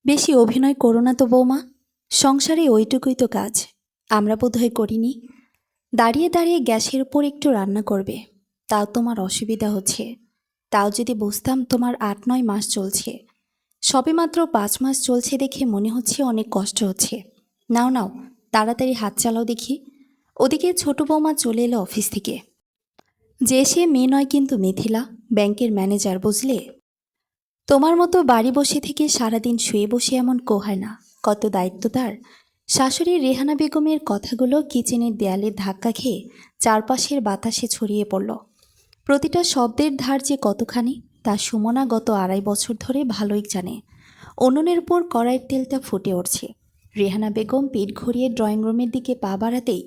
বেশি অভিনয় করো না তো বৌমা। সংসারে ওইটুকুই তো কাজ। আমরা বোধহয় করিনি। দাঁড়িয়ে দাঁড়িয়ে গ্যাসের উপর একটু রান্না করবে, তাও তোমার অসুবিধা হচ্ছে। তাও যদি বুঝতাম তোমার ৮-৯ মাস চলছে। সবেমাত্র ৫ মাস চলছে দেখে মনে হচ্ছে অনেক কষ্ট হচ্ছে। নাও নাও, তাড়াতাড়ি হাত চালাও দেখি। ওদিকে ছোট বৌমা চলে এলো অফিস থেকে। যে সে মেয়ে নয় কিন্তু মিথিলা, ব্যাংকের ম্যানেজার, বুঝলে? তোমার মতো বাড়ি বসে থেকে সারাদিন শুয়ে বসে এমন কোহায় না। কত দায়িত্ব তার। শাশুড়ি রেহানা বেগমের কথাগুলো কিচেনের দেয়ালে ধাক্কা খেয়ে চারপাশের বাতাসে ছড়িয়ে পড়ল। প্রতিটা শব্দের ধার যে কতখানি তা সুমনা গত ২.৫ বছর ধরে ভালোই জানে। উনুনের উপর কড়াইয়ের তেলটা ফুটে উঠছে। রেহানা বেগম পিঠ ঘুরিয়ে ড্রয়িং রুমের দিকে পা বাড়াতেই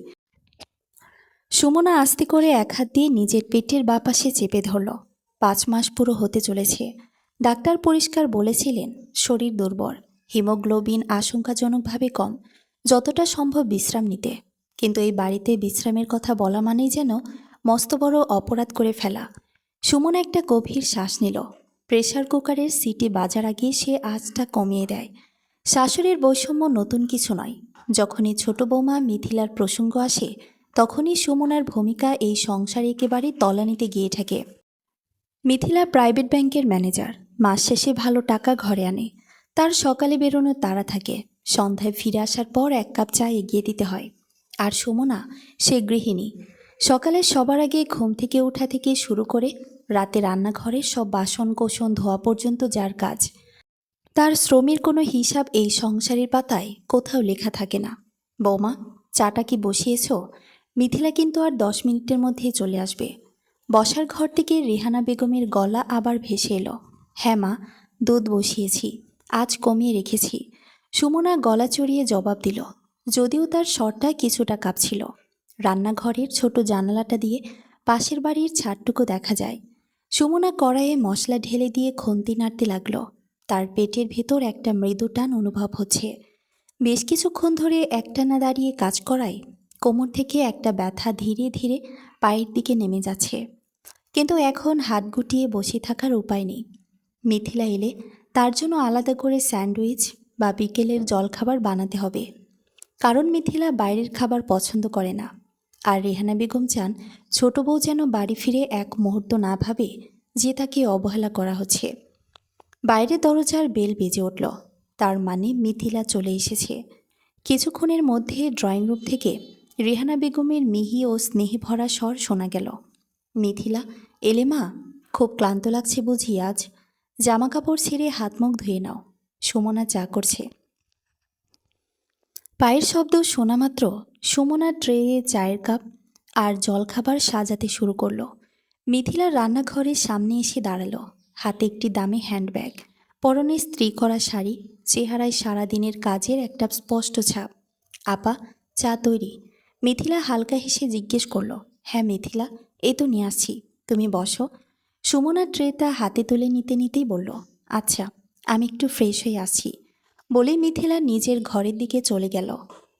সুমনা আস্তে করে এক হাত দিয়ে নিজের পেটের বাপাশে চেপে ধরল। ৫ মাস পুরো হতে চলেছে। ডাক্তার পরিষ্কার বলেছিলেন শরীর দুর্বল, হিমোগ্লোবিন আশঙ্কাজনকভাবে কম, যতটা সম্ভব বিশ্রাম নিতে। কিন্তু এই বাড়িতে বিশ্রামের কথা বলা মানেই যেন মস্ত বড় অপরাধ করে ফেলা। সুমনা একটা গভীর শ্বাস নিল। প্রেসার কুকারের সিটি বাজার আগে সে আঁচটা কমিয়ে দেয়। শাশুড়ির বৈষম্য নতুন কিছু নয়। যখনই ছোট বৌমা মিথিলার প্রসঙ্গ আসে তখনই সুমনার ভূমিকা এই সংসারে একেবারে তলানিতে গিয়ে থাকে। মিথিলা প্রাইভেট ব্যাংকের ম্যানেজার, মাস শেষে ভালো টাকা ঘরে আনে। তার সকালে বেরোনোর তাড়া থাকে, সন্ধ্যায় ফিরে আসার পর ১ কাপ চা এগিয়ে দিতে হয়। আর সুমনা, সে গৃহিণী। সকালে সবার আগে ঘুম থেকে ওঠা থেকে শুরু করে রাতে রান্নাঘরে সব বাসন কোসন ধোয়া পর্যন্ত যার কাজ। তার শ্রমের কোনো হিসাব এই সংসারের পাতায় কোথাও লেখা থাকে না। বৌমা, চাটা কি বসিয়েছ? মিথিলা কিন্তু আর ১০ মিনিটের মধ্যেই চলে আসবে। বসার ঘর থেকে রেহানা বেগমের গলা আবার ভেসে এলো। হ্যাঁ মা, দুধ বসিয়েছি, আজ কমিয়ে রেখেছি। সুমনা গলা চড়িয়ে জবাব দিল, যদিও তার স্বরটা কিছুটা কাঁপছিল। রান্নাঘরের ছোট জানালাটা দিয়ে পাশের বাড়ির ছাদটুকু দেখা যায়। সুমনা কড়াইয়ে মশলা ঢেলে দিয়ে খুন্তি নাড়তে লাগলো। তার পেটের ভেতর একটা মৃদু টান অনুভব হচ্ছে। বেশ কিছুক্ষণ ধরে একটানা দাঁড়িয়ে কাজ করায় কোমর থেকে একটা ব্যথা ধীরে ধীরে পায়ের দিকে নেমে যাচ্ছে। কিন্তু এখন হাত গুটিয়ে বসে থাকার উপায় নেই। মিথিলা এলে তার জন্য আলাদা করে স্যান্ডউইচ বা বিকেলের জলখাবার বানাতে হবে। কারণ মিথিলা বাইরের খাবার পছন্দ করে না। আর রেহানা বেগম চান ছোট বউ যেন বাড়ি ফিরে এক মুহূর্ত না ভাবে যে তাকে অবহেলা করা হচ্ছে। বাইরে দরজার বেল বেজে উঠল। তার মানে মিথিলা চলে এসেছে। কিছুক্ষণের মধ্যে ড্রয়িং রুম থেকে রেহানা বেগমের মিহি ও স্নেহে ভরা স্বর শোনা গেল। মিথিলা, এলে মা? খুব ক্লান্ত লাগছে বুঝি আজ? জামা কাপড় ছেড়ে হাত মুখ ধুয়ে নাও, সুমনা চা করছে। পায়ের শব্দ শোনা মাত্র সুমনা ট্রেয়ে চায়ের কাপ আর জলখাবার সাজাতে শুরু করলো। মিথিলা রান্নাঘরের সামনে এসে দাঁড়ালো। হাতে একটি দামি হ্যান্ডব্যাগ, পরনে স্ত্রী করা শাড়ি, চেহারায় সারাদিনের কাজের একটা স্পষ্ট ছাপ। আপা, চা তৈরি? মিথিলা হালকা হেসে জিজ্ঞেস করলো। হ্যাঁ মিথিলা, এই তো নিয়ে আসছি, তুমি বসো। সুমনা ট্রেটা হাতে তুলে নিতে নিতেই বলল, আচ্ছা, আমি একটু ফ্রেশ হয়ে আসছি। বলে মিথিলা নিজের ঘরের দিকে চলে গেল।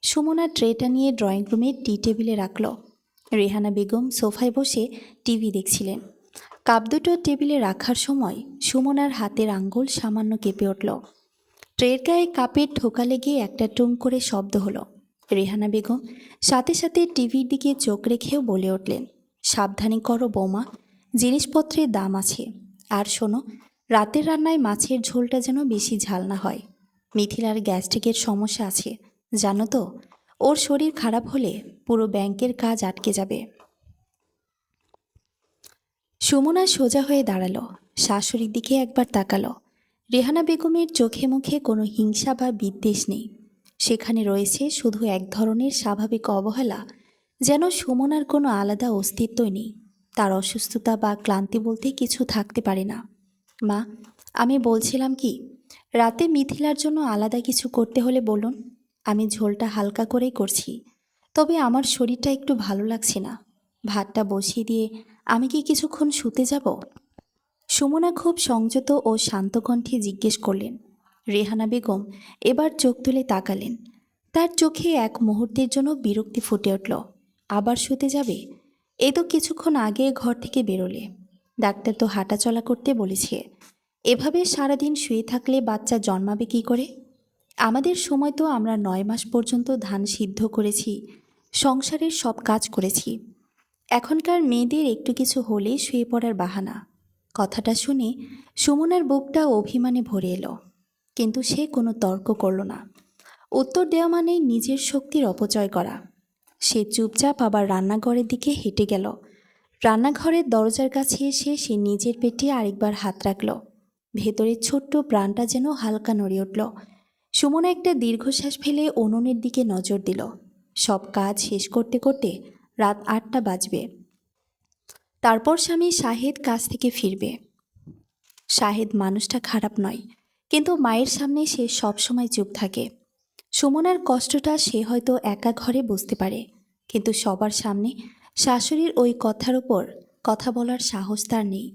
সুমনা ট্রেটা নিয়ে ড্রয়িং রুমের টি টেবিলে রাখল। রেহানা বেগম সোফায় বসে টিভি দেখছিলেন। কাপ দুটো টেবিলে রাখার সময় সুমনার হাতের আঙ্গুল সামান্য কেঁপে উঠল। ট্রের গায়ে কাপের ঠোকা লেগে একটা টুং করে শব্দ হলো। রেহানা বেগম সাথে সাথে টিভির দিকে চোখ রেখেও বলে উঠলেন, সাবধানে করো বৌমা, জিনিসপত্রের দাম আছে। আর শোনো, রাতের রান্নায় মাছের ঝোলটা যেন বেশি ঝাল না হয়। মিথিলার গ্যাস্ট্রিকের সমস্যা আছে, জানো তো? ওর শরীর খারাপ হলে পুরো ব্যাংকের কাজ আটকে যাবে। সুমনা সোজা হয়ে দাঁড়ালো, শাশুড়ির দিকে একবার তাকালো। রেহানা বেগমের চোখে মুখে কোনো হিংসা বা বিদ্বেষ নেই। সেখানে রয়েছে শুধু এক ধরনের স্বাভাবিক অবহেলা, যেন সুমনার কোনো আলাদা অস্তিত্বই নেই। তার অসুস্থতা বা ক্লান্তি বলতে কিছু থাকতে পারে না। মা, আমি বলছিলাম কি, রাতে মিথিলার জন্য আলাদা কিছু করতে হলে বলুন। আমি ঝোলটা হালকা করেই করছি, তবে আমার শরীরটা একটু ভালো লাগছে না। ভাতটা বসিয়ে দিয়ে আমি কি কিছুক্ষণ শুতে যাব? সুমনা খুব সংযত ও শান্ত কণ্ঠে জিজ্ঞেস করলেন। রেহানা বেগম এবার চোখ তুলে তাকালেন। তার চোখে এক মুহূর্তের জন্য বিরক্তি ফুটে উঠল। আবার শুতে যাবে? এ তো কিছুক্ষণ আগে ঘর থেকে বেরোলে। ডাক্তার তো হাঁটাচলা করতে বলেছে। এভাবে সারাদিন শুয়ে থাকলে বাচ্চা জন্মাবে কি করে? আমাদের সময় তো আমরা 9 মাস পর্যন্ত ধান সিদ্ধ করেছি, সংসারের সব কাজ করেছি। এখনকার মেয়েদের একটু কিছু হলেই শুয়ে পড়ার বাহানা। কথাটা শুনে সুমনার বুকটা অভিমানে ভরে এলো, কিন্তু সে কোনো তর্ক করল না। উত্তর দেওয়া মানে নিজের শক্তির অপচয় করা। সে চুপচাপ আবার রান্নাঘরের দিকে হেঁটে গেল। রান্নাঘরের দরজার কাছে এসে সে নিজের পেটে আরেকবার হাত রাখল। ভেতরের ছোট্ট প্রাণটা যেন হালকা নড়ে উঠল। সুমনা একটা দীর্ঘশ্বাস ফেলে উনুনের দিকে নজর দিল। সব কাজ শেষ করতে করতে রাত 8টা বাজবে। তারপর স্বামী শাহেদ কাজ থেকে ফিরবে। শাহেদ মানুষটা খারাপ নয়, কিন্তু মায়ের সামনে সে সবসময় চুপ থাকে। সুমনার কষ্টটা সে হয়তো একা ঘরে বুঝতে পারে, কিন্তু সবার সামনে শাশুড়ির ওই কথার উপর কথা বলার সাহস তার নেই।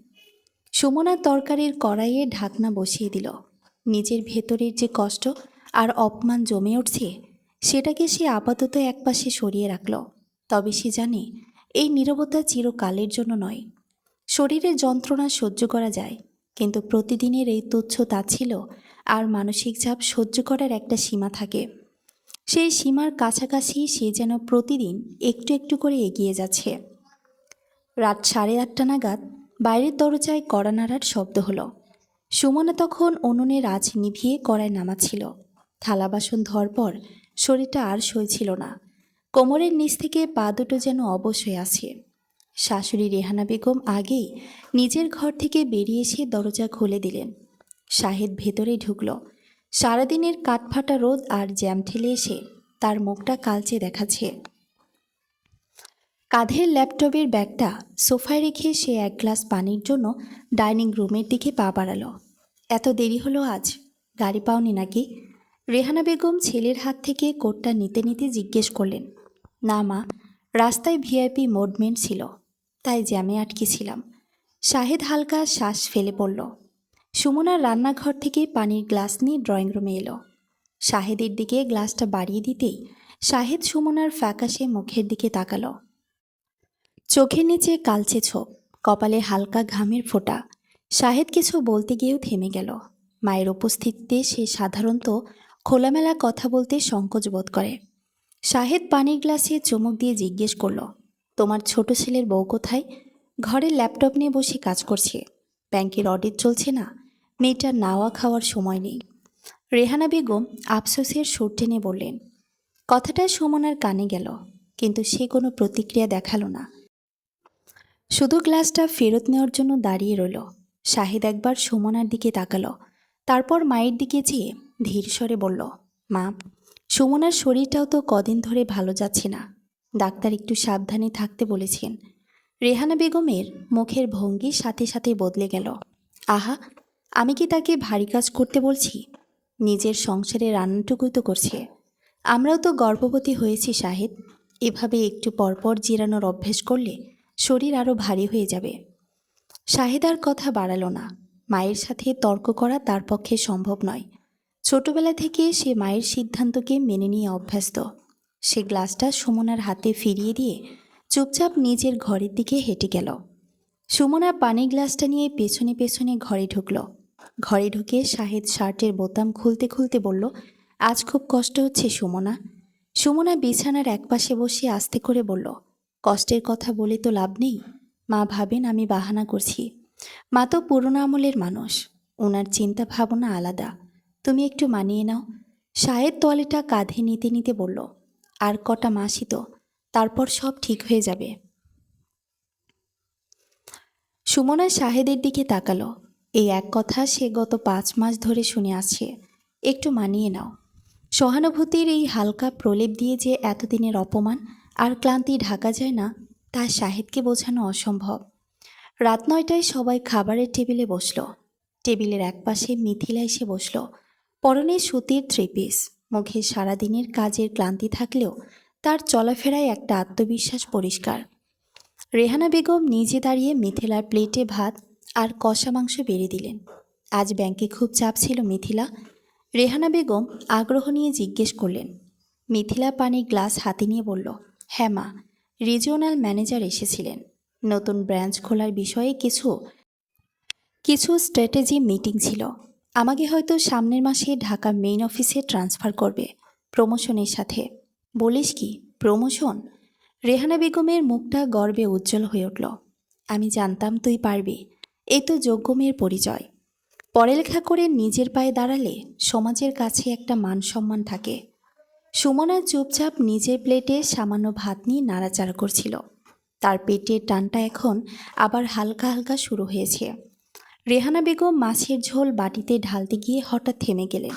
সুমনা তরকারির কড়াইয়ে ঢাকনা বসিয়ে দিল। নিজের ভেতরের যে কষ্ট আর অপমান জমে উঠছে সেটাকে সে আপাতত একপাশে সরিয়ে রাখল। তবে সে জানে এই নীরবতা চিরকালের জন্য নয়। শরীরের যন্ত্রণা সহ্য করা যায়, কিন্তু প্রতিদিনের এই তুচ্ছ তাচ্ছিল্য আর মানসিক চাপ সহ্য করার একটা সীমা থাকে। সেই সীমার কাছাকাছি সে যেন প্রতিদিন একটু একটু করে এগিয়ে যাচ্ছে। রাত 8:30 নাগাদ বাইরের দরজায় কড়া নাড়ার শব্দ হলো। সুমনা তখন উনুনের আঁচ নিভিয়ে কড়ায় নামাচ্ছিল। থালা বাসন ধোয়ার পর শরীরটা আর সইছিল না। কোমরের নিচ থেকে পা দুটো যেন অবশ হয়ে আছে। শাশুড়ি রেহানা বেগম আগেই নিজের ঘর থেকে বেরিয়ে এসে দরজা খুলে দিলেন। শাহেদ ভেতরে ঢুকল। সারাদিনের কাঠফাটা রোদ আর জ্যাম ঠেলে এসে তার মুখটা কালচে দেখাচ্ছে। কাঁধের ল্যাপটপের ব্যাগটা সোফায় রেখে সে এক গ্লাস পানির জন্য ডাইনিং রুমের দিকে পা বাড়ালো। এত দেরি হলো আজ, গাড়ি পাওনি নাকি? রেহানা বেগম ছেলের হাত থেকে কোটটা নিতে নিতে জিজ্ঞেস করলেন। না মা, রাস্তায় ভিআইপি মুভমেন্ট ছিল, তাই জ্যামে আটকেছিলাম। শাহেদ হালকা শ্বাস ফেলে পড়ল। সুমনার রান্নাঘর থেকে পানির গ্লাস নিয়ে ড্রয়িং রুমে এলো। শাহেদের দিকে গ্লাসটা বাড়িয়ে দিতেই শাহেদ সুমনার ফ্যাকাশে মুখের দিকে তাকালো। চোখের নিচে কালচে ছোপ, কপালে হালকা ঘামের ফোঁটা। শাহেদ কিছু বলতে গিয়েও থেমে গেল। মায়ের উপস্থিতিতে সে সাধারণত খোলামেলা কথা বলতে সংকোচ বোধ করে। শাহেদ পানির গ্লাসে চুমুক দিয়ে জিজ্ঞেস করল, তোমার ছোট ছেলের বউ কোথায়? ঘরের ল্যাপটপ নিয়ে বসে কাজ করছে, ব্যাংকের অডিট চলছে না, মেয়েটার নাওয়া খাওয়ার সময় নেই। রেহানা বেগম আফসোসের সুর টেনে বললেন। কথাটা সুমনার কানে গেল, কিন্তু সে কোনো প্রতিক্রিয়া দেখালো না। শুধু গ্লাসটা ফেরত নেওয়ার জন্য দাঁড়িয়ে রইল। শাহিদ একবার সুমনার দিকে তাকালো, তারপর মায়ের দিকে চেয়ে ধীর স্বরে বলল, মা, সুমনার শরীরটাও তো কদিন ধরে ভালো যাচ্ছে না, ডাক্তার একটু সাবধানে থাকতে বলেছেন। রেহানা বেগমের মুখের ভঙ্গি সাথে সাথে বদলে গেল। আহা, আমি কি তাকে ভারী কাজ করতে বলছি? নিজের সংসারে রান্নাটুকুই তো করছে। আমরাও তো গর্ভবতী হয়েছি শাহেদ, এভাবে একটু পরপর জিরানোর অভ্যেস করলে শরীর আরও ভারী হয়ে যাবে। শাহেদ আর কথা বাড়ালো না। মায়ের সাথে তর্ক করা তার পক্ষে সম্ভব নয়। ছোটবেলা থেকে সে মায়ের সিদ্ধান্তকে মেনে নিয়ে অভ্যস্ত। সে গ্লাসটা সুমনার হাতে ফিরিয়ে দিয়ে চুপচাপ নিজের ঘরের দিকে হেঁটে গেল। সুমনা পানির গ্লাসটা নিয়ে পেছনে পেছনে ঘরে ঢুকল। ঘরে ঢুকে শাহেদ শার্টের বোতাম খুলতে খুলতে বলল, আজ খুব কষ্ট হচ্ছে সুমনা। সুমনা বিছানার একপাশে বসে আস্তে করে বলল, কষ্টের কথা বলে তো লাভ নেই। মা ভাবেন আমি বাহানা করছি। মা তো পুরনো আমলের মানুষ, ওনার চিন্তা ভাবনা আলাদা। তুমি একটু মানিয়ে নাও। শাহেদ তোয়ালেটা কাঁধে নিতে নিতে বলল, আর কটা মাসই তো, তারপর সব ঠিক হয়ে যাবে। সুমনা শাহেদের দিকে তাকালো। এই এক কথা সে গত 5 মাস ধরে শুনে আসছে, একটু মানিয়ে নাও। সহানুভূতির এই হালকা প্রলেপ দিয়ে যে এতদিনের অপমান আর ক্লান্তি ঢাকা যায় না, তা শাহেদকে বোঝানো অসম্ভব। রাত 9টায় সবাই খাবারের টেবিলে বসল। টেবিলের একপাশে মিথিলা এসে বসল। পরনে সুতির 3 পিস, মুখে সারাদিনের কাজের ক্লান্তি থাকলেও তার চলাফেরায় একটা আত্মবিশ্বাস পরিষ্কার। রেহানা বেগম নিজে দাঁড়িয়ে মিথিলার প্লেটে ভাত আর কষা মাংস বেড়ে দিলেন। আজ ব্যাংকে খুব চাপ ছিল মিথিলা? রেহানা বেগম আগ্রহ নিয়ে জিজ্ঞেস করলেন। মিথিলা পানির গ্লাস হাতে নিয়ে বলল, হ্যাঁ মা, রিজিওনাল ম্যানেজার এসেছিলেন। নতুন ব্রাঞ্চ খোলার বিষয়ে কিছু স্ট্র্যাটেজি মিটিং ছিল। আমাকে হয়তো সামনের মাসে ঢাকার মেইন অফিসে ট্রান্সফার করবে, প্রমোশনের সাথে। বলিস কি, প্রমোশন? রেহানা বেগমের মুখটা গর্বে উজ্জ্বল হয়ে উঠল। আমি জানতাম তুই পারবি, এই তো যোগ্য মেয়ের পরিচয়। পড়ালেখা করে নিজের পায়ে দাঁড়ালে সমাজের কাছে একটা মান সম্মান থাকে। সুমনা চুপচাপ নিজের প্লেটে সামান্য ভাত নিয়ে নাড়াচাড়া করছিল। তার পেটের টানটা এখন আবার হালকা হালকা শুরু হয়েছে। রেহানা বেগম মাছের ঝোল বাটিতে ঢালতে গিয়ে হঠাৎ থেমে গেলেন।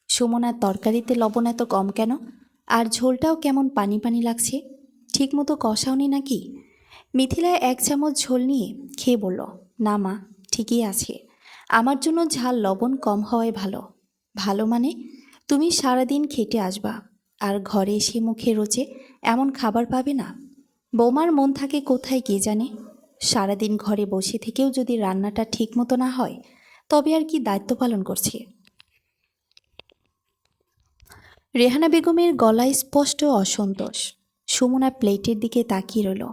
সুমনার তরকারিতে লবণ এত কম কেন? আর ঝোলটাও কেমন পানি পানি লাগছে, ঠিকমতো কষাওনি নাকি? মিথিলা 1 চামচ ঝোল নিয়ে খেয়ে বলল, না মা, ঠিকই আছে। আমার জন্য ঝাল লবণ কম হওয়াই ভালো। ভালো মানে? তুমি সারাদিন খেটে আসবা, আর ঘরে এসে মুখে রোচে এমন খাবার পাবে না। বৌমার মন থাকে কোথায় কে জানে। সারাদিন ঘরে বসে থেকেও যদি রান্নাটা ঠিকমতো না হয়, তবে আর কি দায়িত্ব পালন করছে? রেহানা বেগমের গলায় স্পষ্ট অসন্তোষ। সুমনা প্লেটের দিকে তাকিয়ে রইল।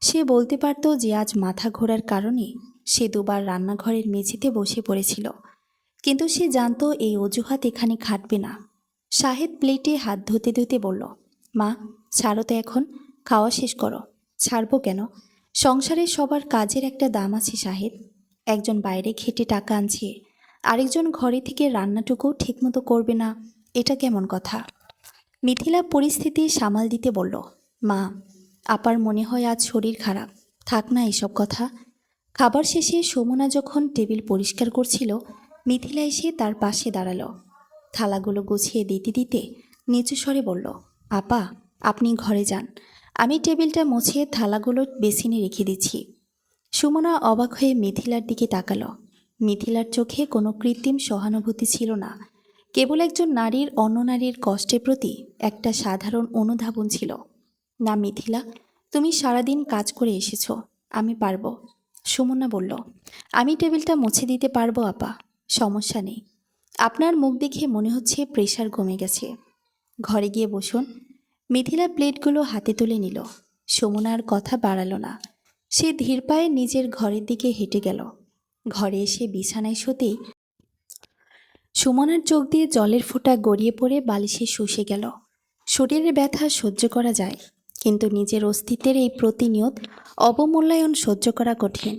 সে বলতে পারত যে আজ মাথা ঘোরার কারণে সে দুবার রান্নাঘরের মেঝেতে বসে পড়েছিল, কিন্তু সে জানত এই অজুহাত এখানে খাটবে না। শাহেদ প্লেটে হাত ধুতে ধুতে বলল, মা, ছাড়ো তো এখন, খাওয়া শেষ করো। ছাড়বো কেন? সংসারে সবার কাজের একটা দাম আছে শাহেদ। একজন বাইরে খেটে টাকা আনছে, আরেকজন ঘরে থেকে রান্নাটুকু ঠিকমতো করবে না, এটা কেমন কথা? মিথিলা পরিস্থিতি সামাল দিতে বলল, মা, আপার মনে হয় আজ শরীর খারাপ, থাক না এসব কথা। খাবার শেষে সুমনা যখন টেবিল পরিষ্কার করছিল, মিথিলা এসে তার পাশে দাঁড়ালো। থালাগুলো গুছিয়ে দিতে দিতে নিচু স্বরে বলল, আপা, আপনি ঘরে যান, আমি টেবিলটা মুছিয়ে থালাগুলো বেসিনে রেখে দিচ্ছি। সুমনা অবাক হয়ে মিথিলার দিকে তাকালো। মিথিলার চোখে কোনো কৃত্রিম সহানুভূতি ছিল না, কেবল একজন নারীর অন্য নারীর কষ্টের প্রতি একটা সাধারণ অনুধাবন ছিল। না মিথিলা, তুমি সারাদিন কাজ করে এসেছো, আমি পারবো। সুমনা বলল, আমি টেবিলটা মুছে দিতে পারবো আপা, সমস্যা নেই। আপনার মুখ দেখে মনে হচ্ছে প্রেশার কমে গেছে। ঘরে গিয়ে বসুন। মিথিলা প্লেটগুলো হাতে তুলে নিল। সুমনা আর কথা বাড়ালো না। সে ধীর পায়ে নিজের ঘরের দিকে হেঁটে গেল। ঘরে এসে বিছানায় শুতেই সুমনার চোখ দিয়ে জলের ফোঁটা গড়িয়ে পড়ে বালিশে শুষে গেল। শরীরের ব্যথা সহ্য করা যায়, কিন্তু নিজের অস্তিত্বের এই প্রতিনিয়ত অবমূল্যায়ন সহ্য করা কঠিন।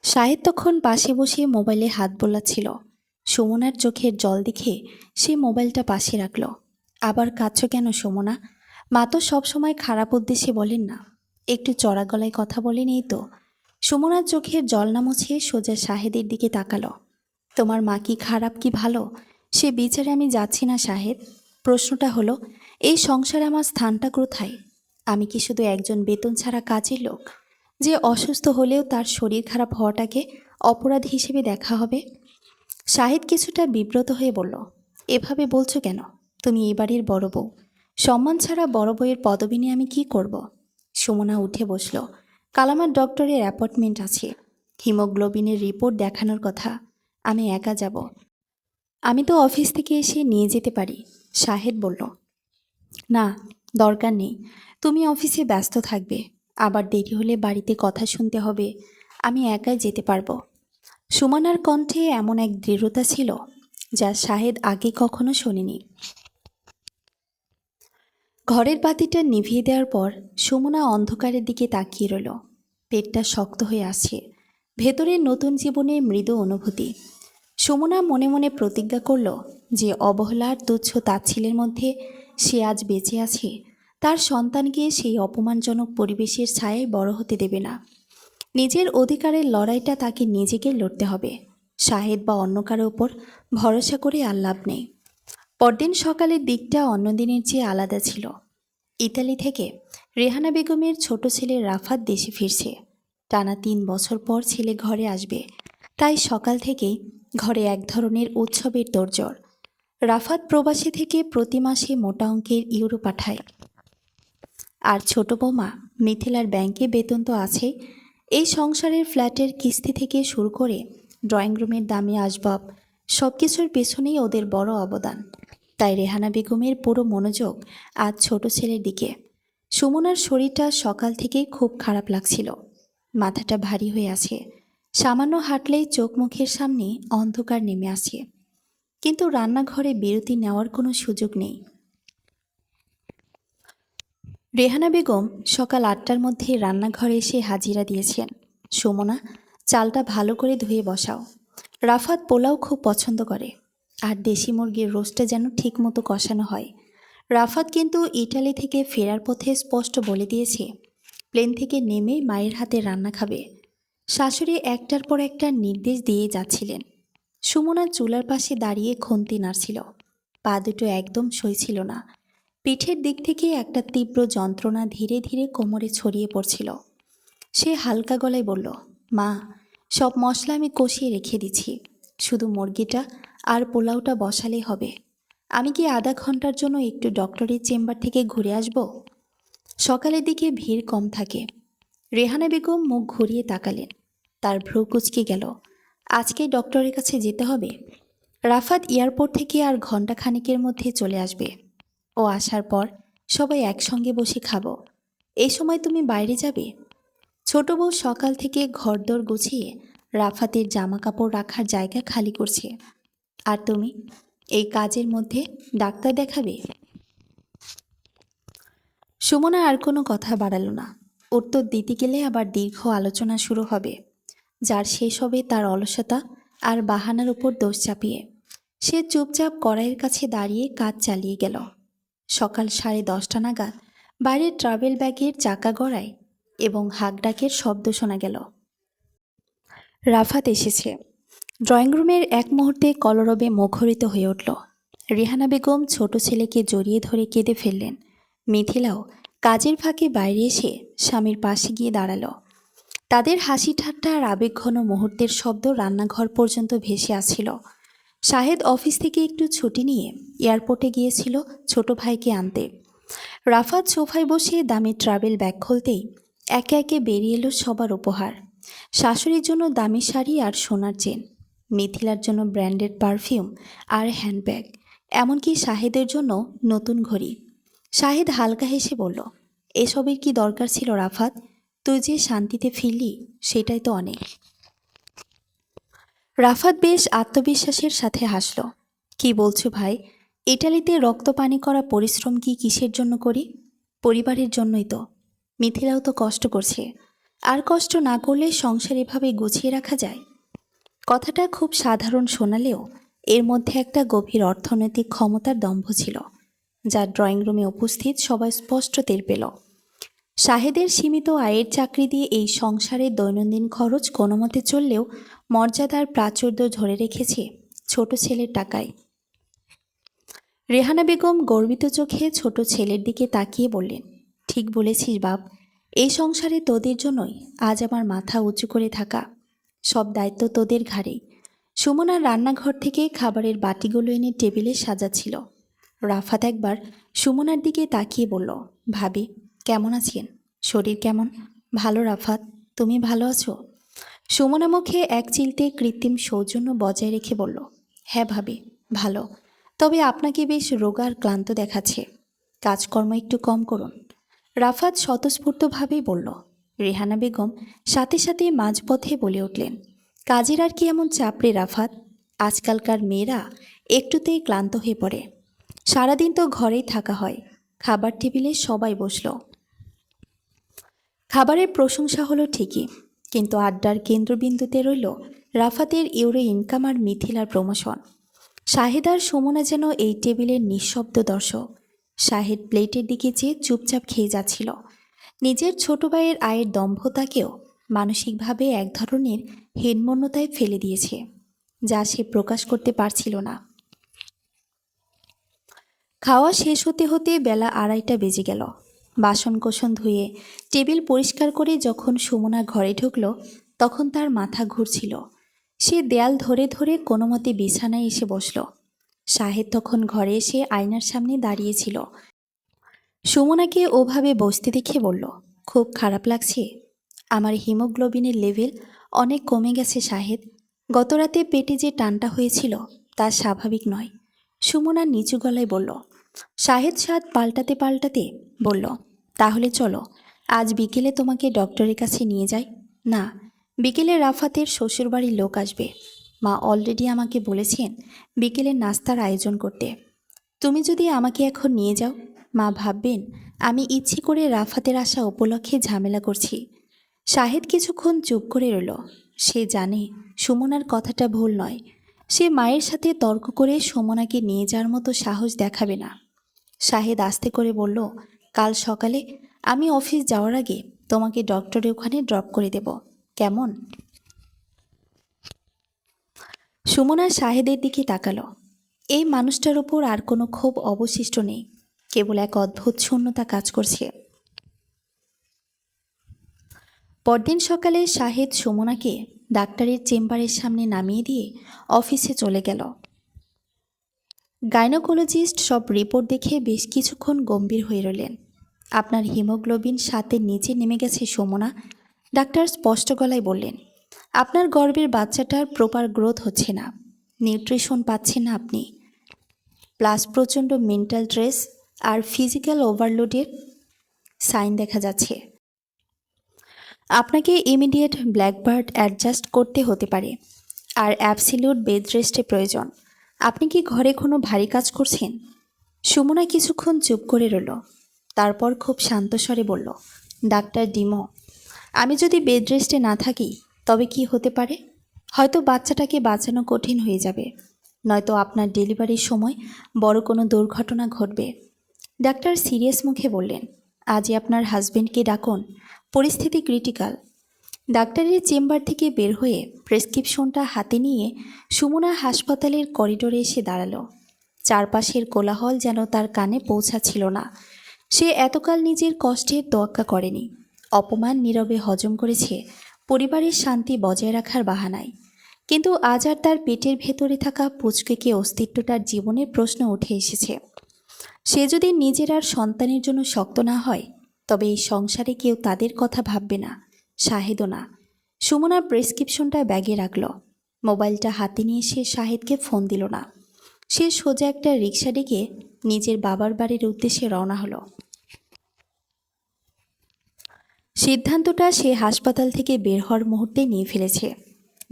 শাহেদ তখন পাশে বসে মোবাইলে হাত বোলাচ্ছিল। সুমনার চোখের জল দেখে সে মোবাইলটা পাশে রাখল। আবার কাঁদছ কেন সুমনা? মা তো সবসময় খারাপ উদ্দেশ্যে বলেন না, একটু চড়া গলায় কথা বলেন, এই তো। সুমনার চোখের জল না মুছে সোজা শাহেদের দিকে তাকালো। তোমার মা কি খারাপ কি ভালো, সে বিচারে আমি যাচ্ছি না শাহেদ। প্রশ্নটা হলো, এই সংসারে আমার স্থানটা কোথায়? আমি কি শুধু একজন বেতন ছাড়া কাজের লোক, যে অসুস্থ হলেও তার শরীর খারাপ হওয়াটাকে অপরাধ হিসেবে দেখা হবে? শাহেদ কিছুটা বিব্রত হয়ে বলল, এভাবে বলছো কেন? তুমি এই বাড়ির বড় বউ, সম্মান ছাড়া বড় বউয়ের পদবি নিয়ে আমি কি করব? সুমনা উঠে বসল। কালামার ডক্টরের অ্যাপয়েন্টমেন্ট আছে, হিমোগ্লোবিনের রিপোর্ট দেখানোর কথা। আমি একা যাব। আমি তো অফিস থেকে এসে নিয়ে যেতে পারি। শাহেদ বলল, না, দরকার নেই, তুমি অফিসে ব্যস্ত থাকবে, আবার দেরি হলে বাড়িতে কথা শুনতে হবে, আমি একাই যেতে পারবো। সুমনার কণ্ঠে এমন এক দৃঢ়তা ছিল যা শাহেদ আগে কখনো শোনেনি। ঘরের বাতিটা নিভিয়ে দেওয়ার পর সুমনা অন্ধকারের দিকে তাকিয়ে রইল। পেটটা শক্ত হয়ে আসছে, ভেতরের নতুন জীবনের মৃদু অনুভূতি। সুমনা মনে মনে প্রতিজ্ঞা করল যে অবহেলার তুচ্ছ তাচ্ছিলের মধ্যে সে আজ বেঁচে আছে, তার সন্তানকে সেই অপমানজনক পরিবেশের ছায়ায় বড় হতে দেবে না। নিজের অধিকারের লড়াইটা তাকে নিজেকে লড়তে হবে, শাহেদ বা অন্য কারো ওপর ভরসা করে আর লাভ নেই। পরদিন সকালের দিকটা অন্য দিনের চেয়ে আলাদা ছিল। ইতালি থেকে রেহানা বেগমের ছোট ছেলে রাফাত দেশে ফিরছে। টানা 3 বছর পর ছেলে ঘরে আসবে, তাই সকাল থেকেই ঘরে এক ধরনের উৎসবের তোড়জোড়। রাফাত প্রবাসী থেকে প্রতি মাসে মোটা অঙ্কের ইউরো পাঠায়, আর ছোট বৌমা মিথিলার ব্যাংকে বেতন তো আছেই। এই সংসারের ফ্ল্যাটের কিস্তি থেকে শুরু করে ড্রয়িং রুমের দামি আসবাব, সব কিছুর পেছনেই ওদের বড় অবদান। তাই রেহানা বেগমের পুরো মনোযোগ আজ ছোট ছেলের দিকে। সুমনার শরীরটা সকাল থেকেই খুব খারাপ লাগছিল, মাথাটা ভারী হয়ে আছে। সামান্য হাঁটলেই চোখ মুখের সামনে অন্ধকার নেমে আসে, কিন্তু রান্নাঘরে বিরতি নেওয়ার কোনো সুযোগ নেই। রেহানা বেগম সকাল ৮টার মধ্যে রান্নাঘরে এসে হাজিরা দিয়েছেন। সুমনা, চালটা ভালো করে ধুয়ে বসাও। রাফাত পোলাও খুব পছন্দ করে, আর দেশি মুরগির রোস্টটা যেন ঠিক মতো কষানো হয়। রাফাত কিন্তু ইটালি থেকে ফেরার পথে স্পষ্ট বলে দিয়েছে প্লেন থেকে নেমে মায়ের হাতে রান্না খাবে। শাশুড়ি একটার পর একটা নির্দেশ দিয়ে যাচ্ছিলেন। সুমনা চুলার পাশে দাঁড়িয়ে খুন্তি নাড়ছিল। পা দুটো একদম সইছিল না। পিঠের দিক থেকে একটা তীব্র যন্ত্রণা ধীরে ধীরে কোমরে ছড়িয়ে পড়ছিল। সে হালকা গলায় বলল, মা, সব মশলা আমি কষিয়ে রেখে দিচ্ছি, শুধু মুরগিটা আর পোলাওটা বসালেই হবে। আমি কি আধা ঘন্টার জন্য একটু ডক্টরের চেম্বার থেকে ঘুরে আসব? সকালের দিকে ভিড় কম থাকে। রেহানা বেগম মুখ ঘুরিয়ে তাকালেন। তার ভ্রু কুঁচকে গেল। আজকেই ডক্টরের কাছে যেতে হবে? রাফাত এয়ারপোর্ট থেকে আর ঘণ্টাখানেকের মধ্যে চলে আসবে। ও আসার পর সবাই একসঙ্গে বসে খাবো। এই সময় তুমি বাইরে যাবে? ছোট বউ সকাল থেকে ঘরদোর গুছিয়ে রাফাতের জামা কাপড় রাখার জায়গা খালি করছে। আর তুমি এই কাজের মধ্যে ডাক্তার দেখাবে? সুমনা আর কোনো কথা বাড়ালো না। উত্তর দিতে গেলে আবার দীর্ঘ আলোচনা শুরু হবে, যার শেষ হবে তার অলসতা আর বাহানার উপর দোষ চাপিয়ে। সে চুপচাপ কড়াইয়ের কাছে দাঁড়িয়ে কাজ চালিয়ে গেল। সকাল 10:30 নাগাদ বাইরে ট্রাভেল ব্যাগের চাকা গড়ায় এবং হাঁকডাকের শব্দ শোনা গেল। রাফাত এসেছে। ড্রয়িং রুমের এক মুহূর্তে কলরবে মুখরিত হয়ে উঠল। রেহানা বেগম ছোট ছেলেকে জড়িয়ে ধরে কেঁদে ফেললেন। মিথিলাও কাজের ফাঁকে বাইরে এসে স্বামীর পাশে গিয়ে দাঁড়ালো। তাদের হাসি ঠাট্টা আর আবেগঘন মুহূর্তের শব্দ রান্নাঘর পর্যন্ত ভেসে আসছিল। শাহেদ অফিস থেকে একটু ছুটি নিয়ে এয়ারপোর্টে গিয়েছিল ছোট ভাইকে আনতে। রাফাত সোফায় বসে দামি ট্রাভেল ব্যাগ খুলতেই একে একে বেরিয়ে এলো সবার উপহার। শাশুড়ির জন্য দামি শাড়ি আর সোনার চেন, মিথিলার জন্য ব্র্যান্ডেড পারফিউম আর হ্যান্ডব্যাগ, এমনকি শাহেদের জন্য নতুন ঘড়ি। শাহেদ হালকা হেসে বলল, এসবের কি দরকার ছিল রাফাত? তুই যে শান্তিতে ফিরলি সেটাই তো অনেক। রাফাত বেশ আত্মবিশ্বাসের সাথে হাসল। কি বলছো ভাই? ইটালিতে রক্ত পানি করা পরিশ্রম কি কিসের জন্য করি? পরিবারের জন্যই তো। মিথিলাও তো কষ্ট করছে, আর কষ্ট না করলে সংসার এভাবে গুছিয়ে রাখা যায়? কথাটা খুব সাধারণ শোনালেও এর মধ্যে একটা গভীর অর্থনৈতিক ক্ষমতার দম্ভ ছিল, যা ড্রয়িং রুমে উপস্থিত সবাই স্পষ্ট টের পেল। শাহেদের সীমিত আয়ের চাকরি দিয়ে এই সংসারের দৈনন্দিন খরচ কোনোমতে চললেও মর্যাদার প্রাচুর্য ধরে রেখেছে ছোট ছেলের টাকায়। রেহানা বেগম গর্বিত চোখে ছোট ছেলের দিকে তাকিয়ে বললেন, ঠিক বলেছিস বাপ, এই সংসারে তোদের জন্যই আজ আমার মাথা উঁচু করে থাকা। সব দায়িত্ব তোদের ঘাড়েই। সুমনার রান্নাঘর থেকে খাবারের বাটিগুলো এনে টেবিলে সাজাচ্ছিল। রাফাত একবার সুমনার দিকে তাকিয়ে বলল, ভাবি কেমন আছেন? শরীর কেমন? ভালো রাফাত, তুমি ভালো আছো? সুমনা মুখে এক চিলতে কৃত্রিম সৌজন্য বজায় রেখে বলল, হ্যাঁ ভাবি, ভালো। তবে আপনাকে বেশ রোগা আর ক্লান্ত দেখাচ্ছে। কাজকর্ম একটু কম করুন। রাফাত স্বতঃস্ফূর্তভাবেই বলল। রেহানা বেগম সাথে সাথে মাঝপথে বলে উঠলেন, কাজের আর কি এমন চাপ রে রাফাত? আজকালকার মেয়েরা একটুতেই ক্লান্ত হয়ে পড়ে। সারাদিন তো ঘরেই থাকা হয়। খাবার টেবিলে সবাই বসল। খাবারের প্রশংসা হলো ঠিকই, কিন্তু আড্ডার কেন্দ্রবিন্দুতে রইল রাফাতের ইউরো ইনকাম আর মিথিলার প্রমোশন। শাহেদ আর সুমনা যেন এই টেবিলের নিঃশব্দ দর্শক। শাহেদ প্লেটের দিকে চেয়ে চুপচাপ খেয়ে যাচ্ছিল। নিজের ছোট ভাইয়ের আয়ের দম্ভ তাকেও মানসিকভাবে এক ধরনের হীনমন্যতায় ফেলে দিয়েছে, যা সে প্রকাশ করতে পারছিল না। খাওয়া শেষ হতে হতে বেলা 2:30 বেজে গেল। বাসনকোসন ধুয়ে টেবিল পরিষ্কার করে যখন সুমনা ঘরে ঢুকল, তখন তার মাথা ঘুরছিল। সে দেয়াল ধরে ধরে কোনো মতে বিছানায় এসে বসল। শাহেদ তখন ঘরে এসে আয়নার সামনে দাঁড়িয়েছিল। সুমনাকে ওভাবে বসতে দেখে বলল, খুব খারাপ লাগছে। আমার হিমোগ্লোবিনের লেভেল অনেক কমে গেছে শাহেদ। গতরাতে পেটে যে টানটা হয়েছিল তা স্বাভাবিক নয়। সুমনা নিচু গলায় বলল। শাহেদ স্বাদ পাল্টাতে পাল্টাতে বলল, তাহলে চলো আজ বিকেলে তোমাকে ডক্টরের কাছে নিয়ে যাই। না, বিকেলে রাফাতের শ্বশুরবাড়ির লোক আসবে। মা অলরেডি আমাকে বলেছেন বিকেলের নাস্তার আয়োজন করতে। তুমি যদি আমাকে এখন নিয়ে যাও, মা ভাববেন আমি ইচ্ছে করে রাফাতের আসা উপলক্ষে ঝামেলা করছি। শাহেদ কিছুক্ষণ চুপ করে রইল। সে জানে সুমনার কথাটা ভুল নয়। সে মায়ের সাথে তর্ক করে সুমনাকে নিয়ে যাওয়ার মতো সাহস দেখাবে না। শাহেদ আস্তে করে বলল, কাল সকালে আমি অফিস যাওয়ার আগে তোমাকে ডক্টরের ওখানে ড্রপ করে দেব, কেমন? সুমনা শাহেদের দিকে তাকালো। এই মানুষটার উপর আর কোনো ক্ষোভ অবশিষ্ট নেই, কেবল এক অদ্ভুত শূন্যতা কাজ করছে। পরদিন সকালে শাহেদ সুমনাকে ডাক্তারের চেম্বারের সামনে নামিয়ে দিয়ে অফিসে চলে গেল। গাইনোকোলজিস্ট সব রিপোর্ট দেখে বেশ কিছুক্ষণ গম্ভীর হয়ে রইলেন। আপনার হিমোগ্লোবিন 7-এর নিচে নেমে গেছে সুমনা, ডাক্তার স্পষ্ট গলায় বললেন। আপনার গর্ভের বাচ্চাটার প্রপার গ্রোথ হচ্ছে না, নিউট্রিশন পাচ্ছেন না আপনি, প্লাস প্রচণ্ড মেন্টাল স্ট্রেস আর ফিজিক্যাল ওভারলোডের সাইন দেখা যাচ্ছে। আপনাকে ইমিডিয়েট ব্ল্যাকবার্ড অ্যাডজাস্ট করতে হতে পারে, আর অ্যাবসলিউট বেড রেস্টের প্রয়োজন। আপনি কি ঘরে কোনো ভারী কাজ করছেন? সুমনা কিছুক্ষণ চুপ করে রইল, তারপর খুব শান্ত স্বরে বলল, ডাক্তার ডিমো, আমি যদি বেড রেস্টে না থাকি তবে কি হতে পারে? হয়তো বাচ্চাটাকে বাঁচানো কঠিন হয়ে যাবে, নয়তো আপনার ডেলিভারির সময় বড় কোনো দুর্ঘটনা ঘটবে। ডাক্তার সিরিয়াস মুখে বললেন, আজই আপনার হাজবেন্ডকে ডাকুন, পরিস্থিতি ক্রিটিক্যাল। ডাক্তারের চেম্বার থেকে বের হয়ে প্রেসক্রিপশনটা হাতে নিয়ে সুমনা হাসপাতালের করিডোরে এসে দাঁড়ালো। চারপাশের কোলাহল যেন তার কানে পৌঁছাচ্ছিল না। সে এতকাল নিজের কষ্টের তোয়াক্কা করেনি, অপমান নীরবে হজম করেছে পরিবারের শান্তি বজায় রাখার বাহানায়। কিন্তু আজ আর তার পেটের ভেতরে থাকা পুচকেকে অস্তিত্বটার জীবনের প্রশ্ন উঠে এসেছে। সে যদি নিজের আর সন্তানের জন্য শক্ত না হয়, তবে এই সংসারে কেউ তাদের কথা ভাববে না, শাহেদও না। সুমনা প্রেসক্রিপশনটা ব্যাগে রাখল। মোবাইলটা হাতে নিয়ে সে শাহেদকে ফোন দিল না। সে সোজা একটা রিক্সা ডেকে নিজের বাবার বাড়ির উদ্দেশ্যে রওনা হলো। সিদ্ধান্তটা সে হাসপাতাল থেকে বের হওয়ার মুহূর্তে নিয়ে ফেলেছে।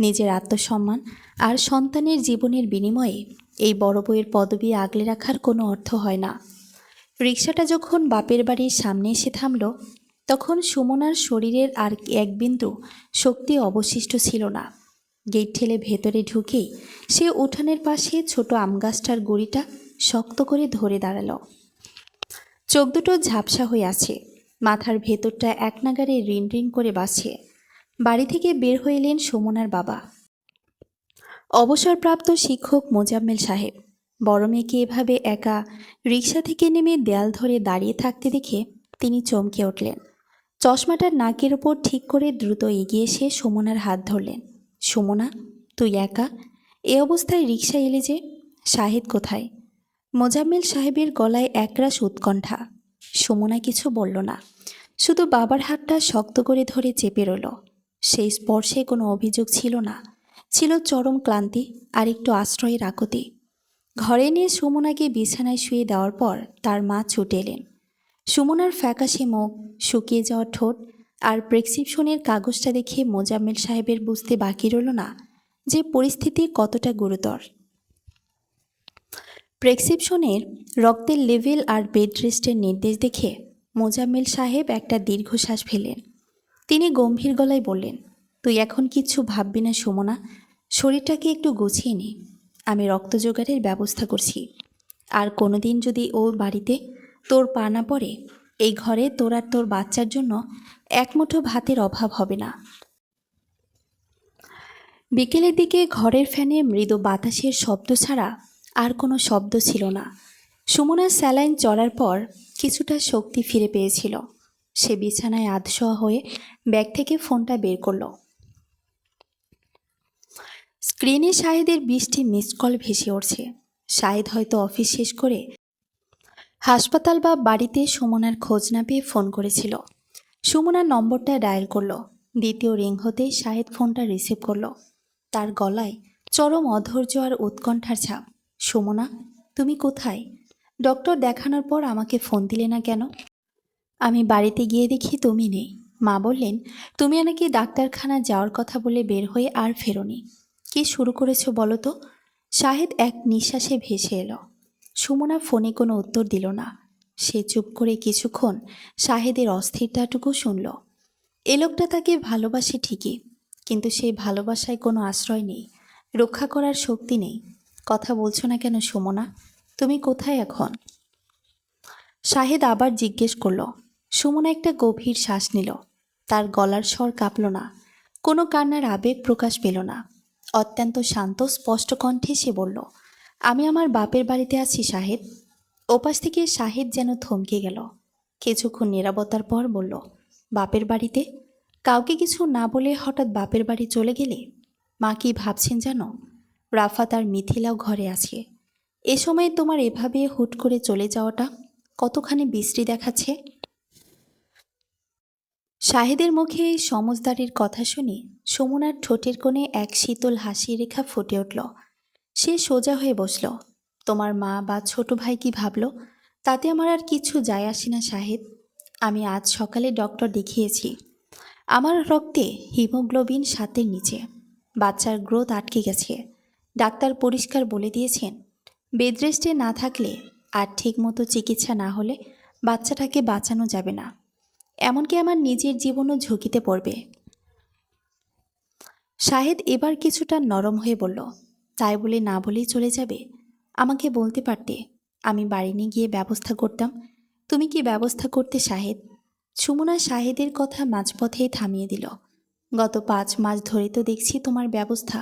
নিজের আত্মসম্মান আর সন্তানের জীবনের বিনিময়ে এই বড় বউয়ের পদবি আগলে রাখার কোনো অর্থ হয় না। রিক্সাটা যখন বাপের বাড়ির সামনে এসে থামল, তখন সুমনার শরীরের আর এক বিন্দু শক্তি অবশিষ্ট ছিল না। গেট ঠেলে ভেতরে ঢুকেই সে উঠানের পাশে ছোট আমগাছটার গুঁড়িটা শক্ত করে ধরে দাঁড়ালো। চোখ দুটো ঝাপসা হয়ে আছে, মাথার ভেতরটা এক নাগারে রিন রিন করে বাজছে। বাড়ি থেকে বের হয়ে এলেন সুমনার বাবা, অবসরপ্রাপ্ত শিক্ষক মোজাম্মেল সাহেব। বড় মেয়েকে এভাবে একা রিক্সা থেকে নেমে দেয়াল ধরে দাঁড়িয়ে থাকতে দেখে তিনি চমকে উঠলেন। চশমাটা নাকের ওপর ঠিক করে দ্রুত এগিয়ে এসে সুমনার হাত ধরলেন। সুমনা, তুই একা এ অবস্থায় রিক্সা এলে যে? সাহেদ কোথায়? মোজাম্মেল সাহেবের গলায় একরাশ উৎকণ্ঠা। সুমনা কিছু বলল না, শুধু বাবার হাতটা শক্ত করে ধরে চেপে রইল। সেই স্পর্শে কোনো অভিযোগ ছিল না, ছিল চরম ক্লান্তি আর একটু আশ্রয়ের আকুতি। ঘরে নিয়ে সুমনাকে বিছানায় শুয়ে দেওয়ার পর তার মা ছুটে এলেন। সুমনার ফ্যাকাশে মুখ, শুকিয়ে যাওয়া ঠোঁট আর প্রেসক্রিপশনের কাগজটা দেখে মোজাম্মেল সাহেবের বুঝতে বাকি রইল না যে পরিস্থিতি কতটা গুরুতর। প্রেসক্রিপশনের রক্তের লেভেল আর বেড রেস্টের নির্দেশ দেখে মোজাম্মেল সাহেব একটা দীর্ঘশ্বাস ফেলেন। তিনি গম্ভীর গলায় বললেন, তুই এখন কিচ্ছু ভাববি না সুমনা, শরীরটাকে একটু গুছিয়ে নে, আমি রক্ত জোগাড়ের ব্যবস্থা করছি। আর কোনোদিন যদি ওর বাড়িতে তোর পা না পড়ে, এই ঘরে তোর আর তোর বাচ্চার জন্য এক মুঠো ভাতের অভাব হবে না। বিকেলের দিকে ঘরের ফ্যানে মৃদু বাতাসের শব্দ ছাড়া আর কোনো শব্দ ছিল না। সুমনার স্যালাইন চড়ার পর কিছুটা শক্তি ফিরে পেয়েছিল। সে বিছানায় আধশোয়া হয়ে ব্যাগ থেকে ফোনটা বের করল। স্ক্রিনে শাহেদের 20টি মিসড কল ভেসে উঠছে। শাহেদ হয়তো অফিস শেষ করে হাসপাতাল বা বাড়িতে সুমনার খোঁজ না পেয়ে ফোন করেছিল। সুমনার নম্বরটা ডায়াল করলো। দ্বিতীয় রিং হতে শাহেদ ফোনটা রিসিভ করলো। তার গলায় চরম অধৈর্য আর উৎকণ্ঠার ছাপ। সুমনা, তুমি কোথায়? ডক্টর দেখানোর পর আমাকে ফোন দিলে না কেন? আমি বাড়িতে গিয়ে দেখি তুমি নেই, মা বললেন, তুমি নাকি ডাক্তারখানা যাওয়ার কথা বলে বের হয়ে আর ফেরোনি। কি শুরু করেছো বলো তো? শাহেদ এক নিঃশ্বাসে ভেসে এলো। সুমনা ফোনে কোনো উত্তর দিল না। সে চুপ করে কিছুক্ষণ শাহেদের অস্থিরতাটুকু শুনল। এ লোকটা তাকে ভালোবাসে ঠিকই, কিন্তু সেই ভালোবাসায় কোনো আশ্রয় নেই, রক্ষা করার শক্তি নেই। কথা বলছো না কেন সুমনা? তুমি কোথায় এখন? শাহেদ আবার জিজ্ঞেস করল। সুমনা একটা গভীর শ্বাস নিল। তার গলার স্বর কাঁপল না, কোনো কান্নার আবেগ প্রকাশ পেল না। অত্যন্ত শান্ত স্পষ্ট কণ্ঠে সে বলল, আমি আমার বাপের বাড়িতে আছি শাহেদ। ওপাশ থেকে শাহেদ যেন থমকে গেল। কিছুক্ষণ নীরবতার পর বলল, বাপের বাড়িতে? কাউকে কিছু না বলে হঠাৎ বাপের বাড়ি চলে গেলে? মা কি ভাবছেন জানো? রাফাত আর মিথিলাও ঘরে আছে। এ সময়ে তোমার এভাবে হুট করে চলে যাওয়াটা কতখানি বিশ্রী দেখাচ্ছে। শাহেদের মুখে এই সমজদারির কথা শুনে সুমনার ঠোঁটের কোণে এক শীতল হাসি রেখা ফুটে উঠল। সে সোজা হয়ে বসল। তোমার মা বা ছোট ভাই কি ভাবল তাতে আমার আর কিছু যায় আসে না শাহেদ। আমি আজ সকালে ডক্টর দেখিয়েছি। আমার রক্তে হিমোগ্লোবিন 7-এর নিচে। বাচ্চার গ্রোথ আটকে গেছে। ডাক্তার পরিষ্কার বলে দিয়েছেন, বেড রেস্টে না থাকলে আর ঠিকমতো চিকিৎসা না হলে বাচ্চাটাকে বাঁচানো যাবে না। এমনকি আমার নিজের জীবনও ঝুঁকিতে পড়বে। শাহেদ এবার কিছুটা নরম হয়ে বলল, তাই বলে না বলেই চলে যাবে? আমাকে বলতে পারতে, আমি বাড়ি নিয়ে গিয়ে ব্যবস্থা করতাম। তুমি কি ব্যবস্থা করতে শাহেদ? সুমনা শাহেদের কথা মাঝপথেই থামিয়ে দিল। গত 5 মাস ধরে তো দেখছি তোমার ব্যবস্থা।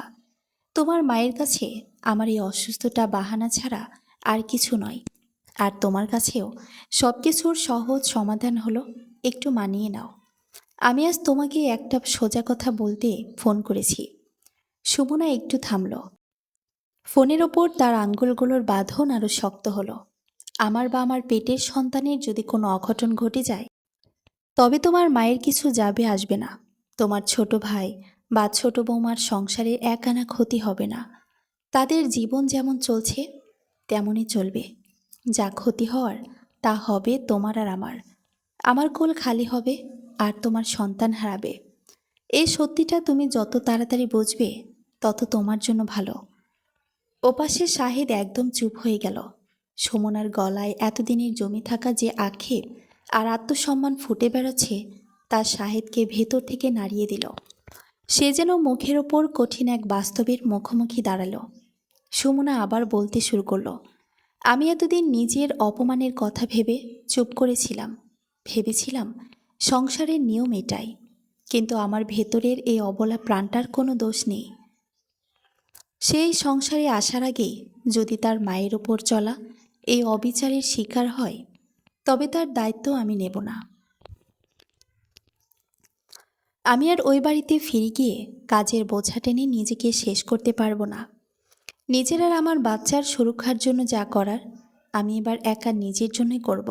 তোমার মায়ের কাছে আমার এই অসুস্থতা বাহানা ছাড়া আর কিছু নয়। আর তোমার কাছেও সব কিছুর সহজ সমাধান হলো একটু মানিয়ে নাও। আমি আজ তোমাকে একটা সোজা কথা বলতে ফোন করেছি। সুমনা একটু থামল। ফোনের ওপর তার আঙ্গুলগুলোর বাঁধন আরও শক্ত হলো। আমার বা আমার পেটের সন্তানের যদি কোনো অঘটন ঘটে যায়, তবে তোমার মায়ের কিছু যাবে আসবে না। তোমার ছোট ভাই বা ছোট বৌমার সংসারের এক আনা ক্ষতি হবে না। তাদের জীবন যেমন চলছে তেমনই চলবে। যা ক্ষতি হওয়ার তা হবে তোমার আর আমার। আমার কোল খালি হবে আর তোমার সন্তান হারাবে। এই সত্যিটা তুমি যত তাড়াতাড়ি বুঝবে তত তোমার জন্য ভালো। ওপাশে শাহেদ একদম চুপ হয়ে গেল। সুমনার গলায় এতদিনের জমে থাকা যে আক্ষেপ আর আত্মসম্মান ফুটে বেড়াচ্ছে তা শাহেদকে ভেতর থেকে নাড়িয়ে দিল। সে যেন মুখের ওপর কঠিন এক বাস্তবের মুখোমুখি দাঁড়ালো। সুমনা আবার বলতে শুরু করলো, আমি এতদিন নিজের অপমানের কথা ভেবে চুপ করেছিলাম। ভেবেছিলাম সংসারের নিয়ম এটাই। কিন্তু আমার ভেতরের এই অবলা প্রাণটার কোনো দোষ নেই। সেই সংসারে আসার আগেই যদি তার মায়ের ওপর চলা এই অবিচারের শিকার হয়, তবে তার দায়িত্ব আমি নেব না। আমি আর ওই বাড়িতে ফিরে গিয়ে কাজের বোঝা টেনে নিজেকে শেষ করতে পারবো না। নিজের আর আমার বাচ্চার সুরক্ষার জন্য যা করার আমি এবার একা নিজের জন্যই করব।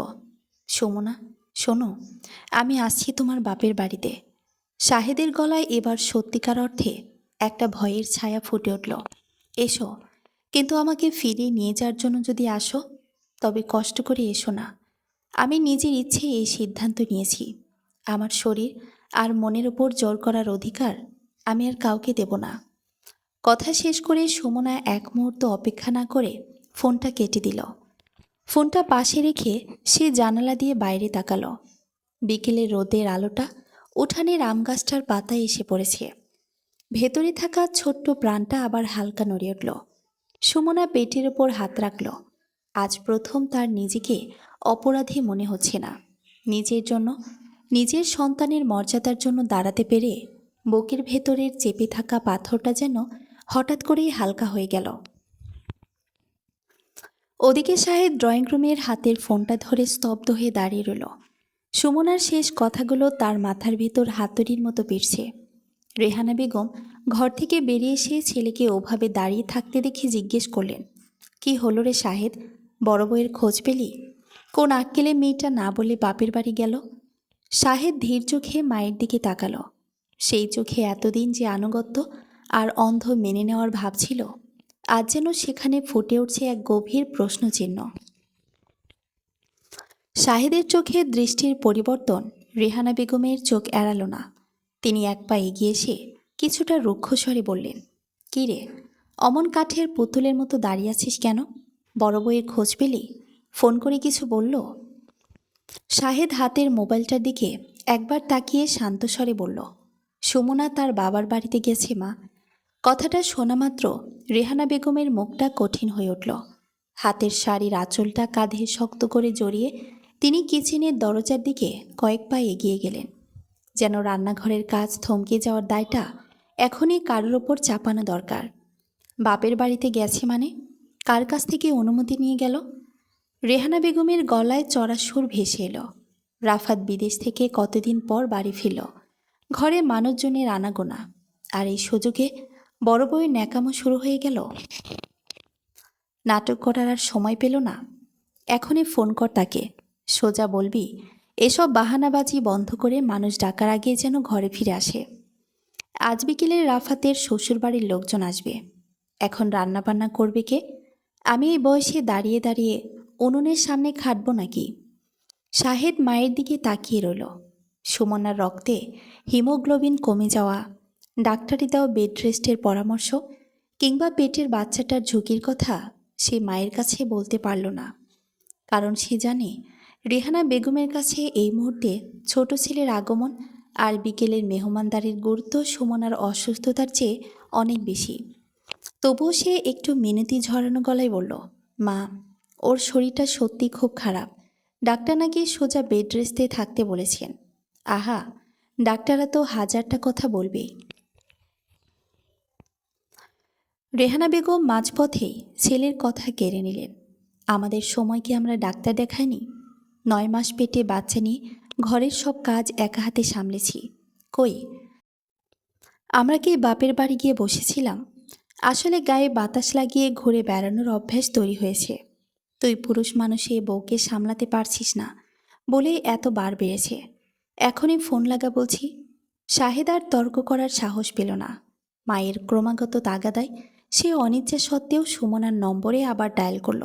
সুমনা, শোনো, আমি আসছি তোমার বাপের বাড়িতে। শাহেদের গলায় এবার সত্যিকার অর্থে একটা ভয়ের ছায়া ফুটে উঠল। এসো, কিন্তু আমাকে ফিরিয়ে নিয়ে যাওয়ার জন্য যদি আসো তবে কষ্ট করে এসো না। আমি নিজের ইচ্ছে এই সিদ্ধান্ত নিয়েছি। আমার শরীর আর মনের ওপর জোর করার অধিকার আমি আর কাউকে দেব না। কথা শেষ করে সুমনা এক মুহূর্ত অপেক্ষা না করে ফোনটা কেটে দিল। ফোনটা পাশে রেখে সে জানালা দিয়ে বাইরে তাকালো। বিকেলের রোদের আলোটা উঠানের আম গাছটার পাতায় এসে পড়েছে। ভেতরে থাকা ছোট্ট প্রাণটা আবার হালকা নড়ে উঠল। সুমনা পেটের ওপর হাত রাখল। আজ প্রথম তার নিজেকে অপরাধী মনে হচ্ছে না। নিজের জন্য, নিজের সন্তানের মর্যাদার জন্য দাঁড়াতে পেরে বুকের ভেতরের চেপে থাকা পাথরটা যেন হঠাৎ করেই হালকা হয়ে গেল। ওদিকে শাহেদ ড্রয়িং রুমের হাতের ফোনটা ধরে স্তব্ধ হয়ে দাঁড়িয়ে রইল। সুমনার শেষ কথাগুলো তার মাথার ভেতর হাতুড়ির মতো পিটছে। রেহানা বেগম ঘর থেকে বেরিয়ে এসে ছেলেকে ওভাবে দাঁড়িয়ে থাকতে দেখে জিজ্ঞেস করলেন, কি হলো রে শাহেদ, বড় বউয়ের খোঁজ পেলি? কোন আক্কেলে মেয়েটা না বলে বাপের বাড়ি গেল? শাহেদ ধীর চোখে মায়ের দিকে তাকালো। সেই চোখে এতদিন যে আনুগত্য আর অন্ধ মেনে নেওয়ার ভাব ছিল, আজ যেন সেখানে ফুটে উঠছে এক গভীর প্রশ্নচিহ্ন। শাহেদের চোখে দৃষ্টির পরিবর্তন রেহানা বেগমের চোখ এড়ালো না। তিনি এক পা এগিয়ে এসে কিছুটা রুক্ষ স্বরে বললেন, কী রে, অমন কাঠের পুতুলের মতো দাঁড়িয়ে আছিস কেন? বড় বউয়ের খোঁজ পেলি? ফোন করে কিছু বলল? শাহেদ হাতের মোবাইলটার দিকে একবার তাকিয়ে শান্ত স্বরে বলল, সুমনা তার বাবার বাড়িতে গেছে মা। কথাটা শোনা মাত্র রেহানা বেগমের মুখটা কঠিন হয়ে উঠল। হাতের শাড়ির আঁচলটা কাঁধে শক্ত করে জড়িয়ে তিনি কিচেনের দরজার দিকে কয়েক পা এগিয়ে গেলেন, যেন রান্নাঘরের কাজ থমকে যাওয়ার দায়টা এখনই কারোর ওপর চাপানো দরকার। বাপের বাড়িতে গেছে মানে? কার কাছ থেকে অনুমতি নিয়ে গেল? রেহানা বেগমের গলায় চড়া সুর ভেসে এলো। রাফাত বিদেশ থেকে কতদিন পর বাড়ি ফিরল। ঘরে মানুষজনের আনাগোনা, আর এই সুযোগে বড় বউয়ের ন্যাকামো শুরু হয়ে গেল। নাটক করার আর সময় পেল না। এখনই ফোন কর তাকে, সোজা বলবি এসব বাহানাবাজি বন্ধ করে মানুষ ডাকার আগে যেন ঘরে ফিরে আসে। আজ বিকেলে রাফাতের শ্বশুরবাড়ির লোকজন আসবে। এখন রান্নাবান্না করবে কে? আমি এই বয়সে দাঁড়িয়ে দাঁড়িয়ে উনুনের সামনে খাটব নাকি? শাহেদ মায়ের দিকে তাকিয়ে রইল। সুমনার রক্তে হিমোগ্লোবিন কমে যাওয়া, ডাক্তারি দেওয়া বেড রেস্টের পরামর্শ কিংবা পেটের বাচ্চাটার ঝুঁকির কথা সে মায়ের কাছে বলতে পারল না। কারণ সে জানে রেহানা বেগমের কাছে এই মুহূর্তে ছোট ছেলের আগমন আর বিকেলের মেহমানদারির গুরুত্ব সুমনার অসুস্থতার চেয়ে অনেক বেশি। তবুও সে একটু মিনতি ঝরানো গলায় বলল, মা, ওর শরীরটা সত্যি খুব খারাপ। ডাক্তার নাকি সোজা বেড রেস্টে থাকতে বলেছেন। আহা, ডাক্তাররা তো হাজারটা কথা বলবেই। রেহানা বেগম মাঝপথেই ছেলের কথা কেড়ে নিলেন। আমাদের সময় কি আমরা ডাক্তার দেখাইনি? 9 মাস পেটে বাচ্চা নিয়ে ঘরের সব কাজ একা হাতে সামলেছি। কই, আমরা কি বাপের বাড়ি গিয়ে বসেছিলাম? আসলে গায়ে বাতাস লাগিয়ে ঘুরে বেড়ানোর অভ্যাস তৈরি হয়েছে। তুই পুরুষ মানুষে বউকে সামলাতে পারছিস না বলেই এত বার বেড়েছে। এখনই ফোন লাগা বলছি। শাহেদ আর তর্ক করার সাহস পেল না। মায়ের ক্রমাগত তাগাদায় সে অনিচ্ছা সত্ত্বেও সুমনার নম্বরে আবার ডায়াল করল।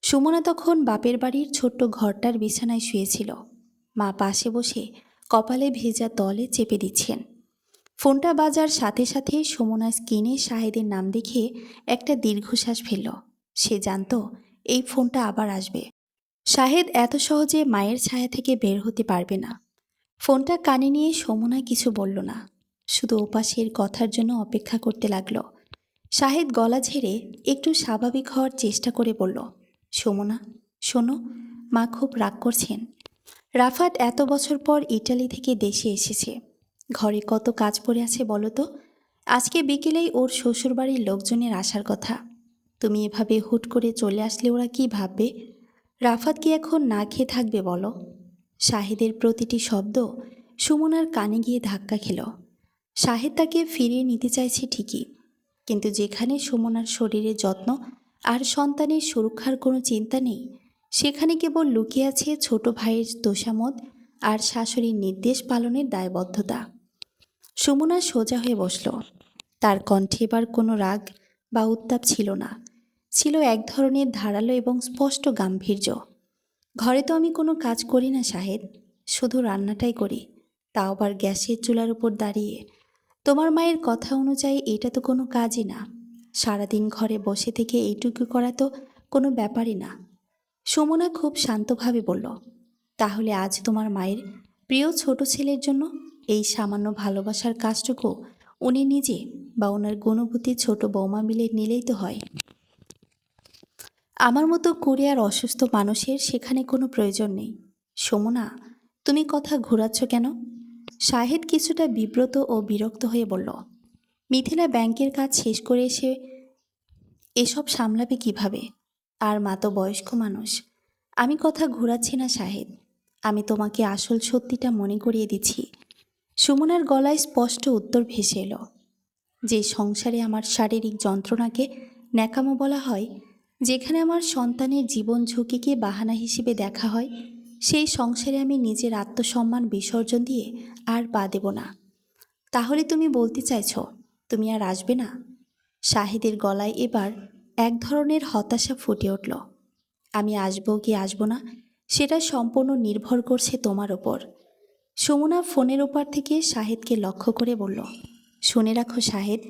সুমনা তখন বাপের বাড়ির ছোট্ট ঘরটার বিছানায় শুয়েছিল। মা পাশে বসে কপালে ভেজা তলে চেপে দিচ্ছেন। ফোনটা বাজার সাথে সাথে সুমনা স্ক্রিনে শাহেদের নাম দেখে একটা দীর্ঘশ্বাস ফেলল। সে জানত এই ফোনটা আবার আসবে। শাহেদ এত সহজে মায়ের ছায়া থেকে বের হতে পারবে না। ফোনটা কানে নিয়ে সুমনা কিছু বলল না, শুধু ওপাশের কথার জন্য অপেক্ষা করতে লাগলো। শাহেদ গলা ঝেড়ে একটু স্বাভাবিক হওয়ার চেষ্টা করে বলল, সুমনা, শোনো, মা খুব রাগ করছেন। রাফাত এত বছর পর ইটালি থেকে দেশে এসেছে। ঘরে কত কাজ পড়ে আছে বলো তো। আজকে বিকেলেই ওর শ্বশুরবাড়ির লোকজনের আসার কথা। তুমি এভাবে হুট করে চলে আসলে ওরা কি ভাববে? রাফাত কি এখন না খেয়ে থাকবে বলো? শাহেদের প্রতিটি শব্দ সুমনার কানে গিয়ে ধাক্কা খেল। শাহেদ তাকে ফিরিয়ে নিতে চাইছে ঠিকই, কিন্তু যেখানে সুমনার শরীরের যত্ন আর সন্তানের সুরক্ষার কোনো চিন্তা নেই, সেখানে কেবল লুকিয়ে আছে ছোট ভাইয়ের তোষামত আর শাশুড়ির নির্দেশ পালনের দায়বদ্ধতা। সুমনা সোজা হয়ে বসল। তার কণ্ঠে এবার কোনো রাগ বা উত্তাপ ছিল না, ছিল এক ধরনের ধারালো এবং স্পষ্ট গাম্ভীর্য। ঘরে তো আমি কোনো কাজ করি না শাহেদ, শুধু রান্নাটাই করি, তাও আবার গ্যাসের চুলার উপর দাঁড়িয়ে। তোমার মায়ের কথা অনুযায়ী এটা তো কোনো কাজই না। সারাদিন ঘরে বসে থেকে এইটুকু করা তো কোনো ব্যাপারই না। সুমনা খুব শান্তভাবে বলল, তাহলে আজ তোমার মায়ের প্রিয় ছোট ছেলের জন্য এই সামান্য ভালোবাসার কাজটুকু উনি নিজে বা ওনার গুণবতী ছোট বৌমা মিলে নিলেই তো হয়। আমার মতো করে আর অসুস্থ মানুষের সেখানে কোনো প্রয়োজন নেই। সুমনা, তুমি কথা ঘোরাচ্ছ কেন? শাহেদ কিছুটা বিব্রত ও বিরক্ত হয়ে বলল, মিথিলা ব্যাংকের কাজ শেষ করে এসে এসব সামলাবে কিভাবে? আর মা তো বয়স্ক মানুষ। আমি কথা ঘোরাচ্ছি না শাহেদ, আমি তোমাকে আসল সত্যিটা মনে করিয়ে দিচ্ছি। সুমনার গলায় স্পষ্ট উত্তর ভেসে এলো, যে সংসারে আমার শারীরিক যন্ত্রণাকে ন্যাকামো বলা হয়, যেখানে আমার সন্তানের জীবন ঝুঁকিকে বাহানা হিসেবে দেখা হয়, সেই সংসারে আমি নিজের আত্মসম্মান বিসর্জন দিয়ে আর পা দেব না। তাহলে তুমি বলতে চাইছ তুমি আর আসবে না? শাহেদের গলায় এবার এক ধরনের হতাশা ফুটে উঠল। আমি আসবো কি আসবো না সেটা সম্পূর্ণ নির্ভর করছে তোমার ওপর। সুমনা ফোনের ওপার থেকে শাহেদকে লক্ষ্য করে বলল, শুনে রাখো শাহেদ,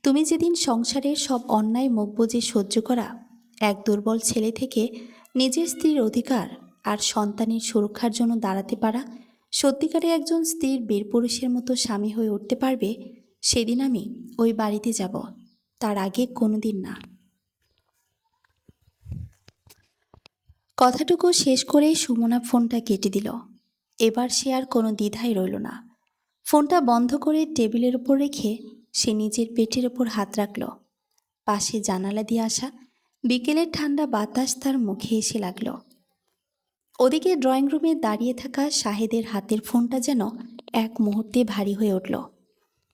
তুমি যেদিন সংসারের সব অন্যায় মুখ বুজে সহ্য করা এক দুর্বল ছেলে থেকে নিজের স্ত্রীর অধিকার আর সন্তানের সুরক্ষার জন্য দাঁড়াতে পারা সত্যিকারে একজন স্ত্রীর বীরপুরুষের মতো স্বামী হয়ে উঠতে পারবে, সেদিন আমি ওই বাড়িতে যাব, তার আগে কোনোদিন না। কথাটুকু শেষ করেই সুমনা ফোনটা কেটে দিল। এবার সে আর কোনো দ্বিধাই রইল না। ফোনটা বন্ধ করে টেবিলের উপর রেখে সে নিজের পেটের ওপর হাত রাখল। পাশে জানালা দিয়ে আসা বিকেলের ঠান্ডা বাতাস তার মুখে এসে লাগল। ওদিকে ড্রয়িং রুমে দাঁড়িয়ে থাকা শাহেদের হাতের ফোনটা যেন এক মুহূর্তে ভারী হয়ে উঠল।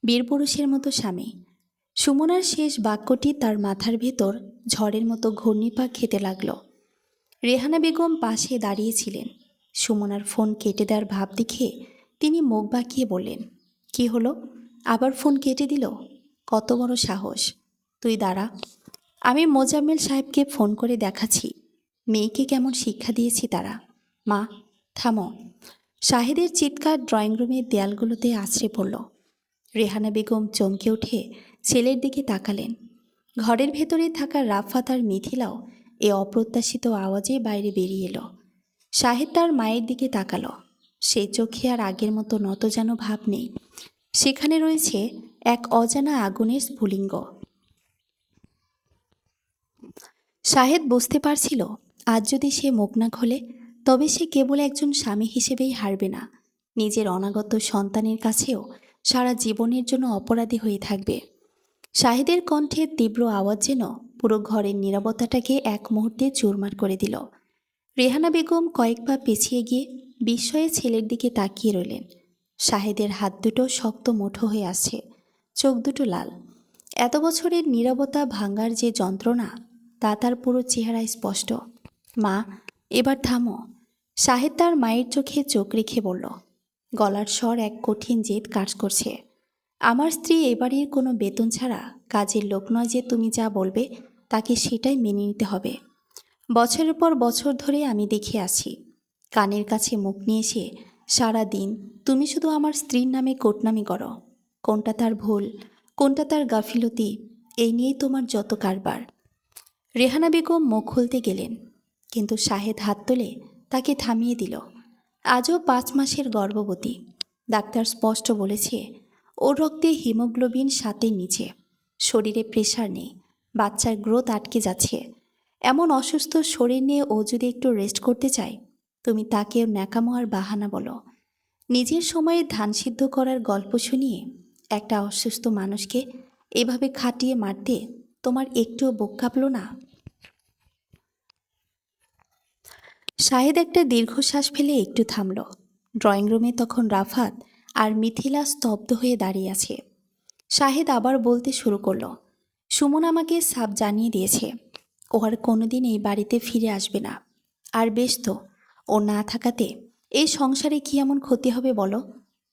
বীরপুরুষের মতো স্বামী। সুমনার শেষ বাক্যটি তার মাথার ভেতর ঝড়ের মতো ঘূর্ণিপাক খেতে লাগল। রেহানা বেগম পাশে দাঁড়িয়েছিলেন। সুমনার ফোন কেটে দেওয়ার ভাব দেখে তিনি মুখ বাঁকিয়ে বললেন, কি হলো, আবার ফোন কেটে দিল? কত বড় সাহস! তুই দাঁড়া, আমি মোজাম্মেল সাহেবকে ফোন করে দেখাচ্ছি মেয়েকে কেমন শিক্ষা দিয়েছি তারা। মা, থামো! শাহেদের চিৎকার ড্রয়িং রুমের দেয়ালগুলোতে আছড়ে পড়ল। রেহানা বেগম চমকে উঠে ছেলের দিকে তাকালেন। ঘরের ভেতরে থাকা রাফাত আর মিথিলাও এ অপ্রত্যাশিত আওয়াজে বাইরে বেরিয়ে এলো। শাহেদ তার মায়ের দিকে তাকালো। সেই চোখে আর আগের মতো নতজানো ভাব নেই। সেখানে রয়েছে এক অজানা আগুনের স্ফুলিঙ্গ। শাহেদ বুঝতে পারছিল, আজ যদি সে মুখ না খোলে তবে সে কেবল একজন স্বামী হিসেবেই হারবে না, নিজের অনাগত সন্তানের কাছেও সারা জীবনের জন্য অপরাধী হয়ে থাকবে। শাহেদের কণ্ঠের তীব্র আওয়াজ যেন পুরো ঘরের নীরবতাটাকে এক মুহূর্তে চুরমার করে দিল। রেহানা বেগম কয়েক পা পিছিয়ে গিয়ে বিস্ময়ে ছেলের দিকে তাকিয়ে রইলেন। শাহেদের হাত দুটো শক্ত মুঠো হয়ে আসছে, চোখ দুটো লাল। এত বছরের নীরবতা ভাঙার যে যন্ত্রণা তা তার পুরো চেহারায় স্পষ্ট। মা, এবার থামো! শাহেদ তার মায়ের চোখে চোখ রেখে বলল, গলার স্বর এক কঠিন জেদ কাজ করছে। আমার স্ত্রী এবাড়ির কোনো বেতন ছাড়া কাজের লোক নয় যে তুমি যা বলবে তাকে সেটাই মেনে নিতে হবে। বছরের পর বছর ধরে আমি দেখে আসি, কানের কাছে মুখ নিয়ে এসে সারা দিন তুমি শুধু আমার স্ত্রীর নামে কোটনামি করো। কোনটা তার ভুল, কোনটা তার গাফিলতি, এই নিয়েই তোমার যত কারবার। রেহানা বেগম মুখ খুলতে গেলেন, কিন্তু শাহেদ হাত তুলে তাকে থামিয়ে দিল। আজও 5 মাসের গর্ভবতী। ডাক্তার স্পষ্ট বলেছে ওর রক্তে হিমোগ্লোবিন 7-এর নিচে, শরীরে প্রেশার নেই, বাচ্চার গ্রোথ আটকে যাচ্ছে। এমন অসুস্থ শরীর নিয়ে ও যদি একটু রেস্ট করতে চায়, তুমি তাকেও ন্যাকামো আর বাহানা বলো। নিজের সময়ে ধান সিদ্ধ করার গল্প শুনিয়ে একটা অসুস্থ মানুষকে এভাবে খাটিয়ে মারতে তোমার একটুও বুক কাঁপল না? শাহেদ একটা দীর্ঘশ্বাস ফেলে একটু থামল। ড্রয়িং রুমে তখন রাফাত আর মিথিলা স্তব্ধ হয়ে দাঁড়িয়ে আছে। শাহেদ আবার বলতে শুরু করলো, সুমন আমাকে সাফ জানিয়ে দিয়েছে ও আর কোনোদিন এই বাড়িতে ফিরে আসবে না। আর বেশ তো, ও না থাকাতে এই সংসারে কি এমন ক্ষতি হবে বলো?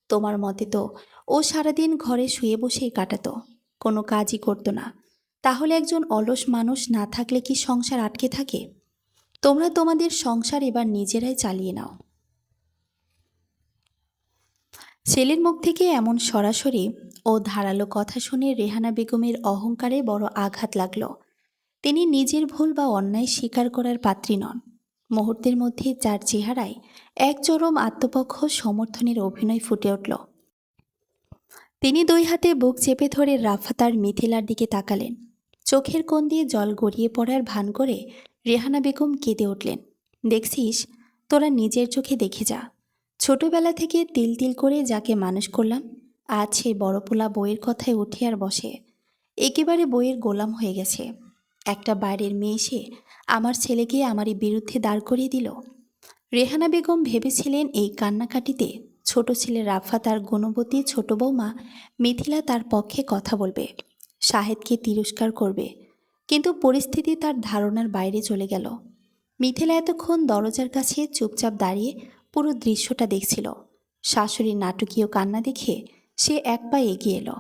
তোমার মতে তো ও সারাদিন ঘরে শুয়ে বসেই কাটাতো, কোনো কাজই করতো না। তাহলে একজন অলস মানুষ না থাকলে কি সংসার আটকে থাকে? তোমরা তোমাদের সংসার এবার নিজেরাই চালিয়ে নাও। ছেলের মুখ থেকে এমন সরাসরি ও ধারালো কথা শুনে রেহানা বেগমের অহংকারে বড় আঘাত লাগল। তিনি নিজের ভুল বা অন্যায় স্বীকার করার পাত্রী নন। মুহূর্তের মধ্যে যার চেহারায় এক চরম আত্মপক্ষ সমর্থনের অভিনয় ফুটে উঠল। তিনি 2 হাতে বুক চেপে ধরে রাফাত আর মিথিলার দিকে তাকালেন। চোখের কোণ দিয়ে জল গড়িয়ে পড়ার ভান করে রেহানা বেগম কেঁদে উঠলেন, দেখছিস, তোরা নিজের চোখে দেখে যা। ছোটবেলা থেকে তিল তিল করে যাকে মানুষ করলাম, আজ সেই বড়পোলা বইয়ের কথায় উঠে আর বসে একেবারে বইয়ের গোলাম হয়ে গেছে। একটা বাইরের মেয়ে এসে আমার ছেলেকে আমারই বিরুদ্ধে দাঁড় করিয়ে দিল। রেহানা বেগম ভেবেছিলেন এই কান্নাকাটিতে ছোট ছেলে রাফাত আর গুণবতী ছোট বৌমা মিথিলা তার পক্ষে কথা বলবে, শাহেদকে তিরস্কার করবে। কিন্তু পরিস্থিতি তার ধারণার বাইরে চলে গেল। মিথিলা এতক্ষণ দরজার কাছে চুপচাপ দাঁড়িয়ে পুরো দৃশ্যটা দেখছিল। শাশুড়ির নাটকীয় কান্না দেখে সে এক পা এগিয়ে এলো।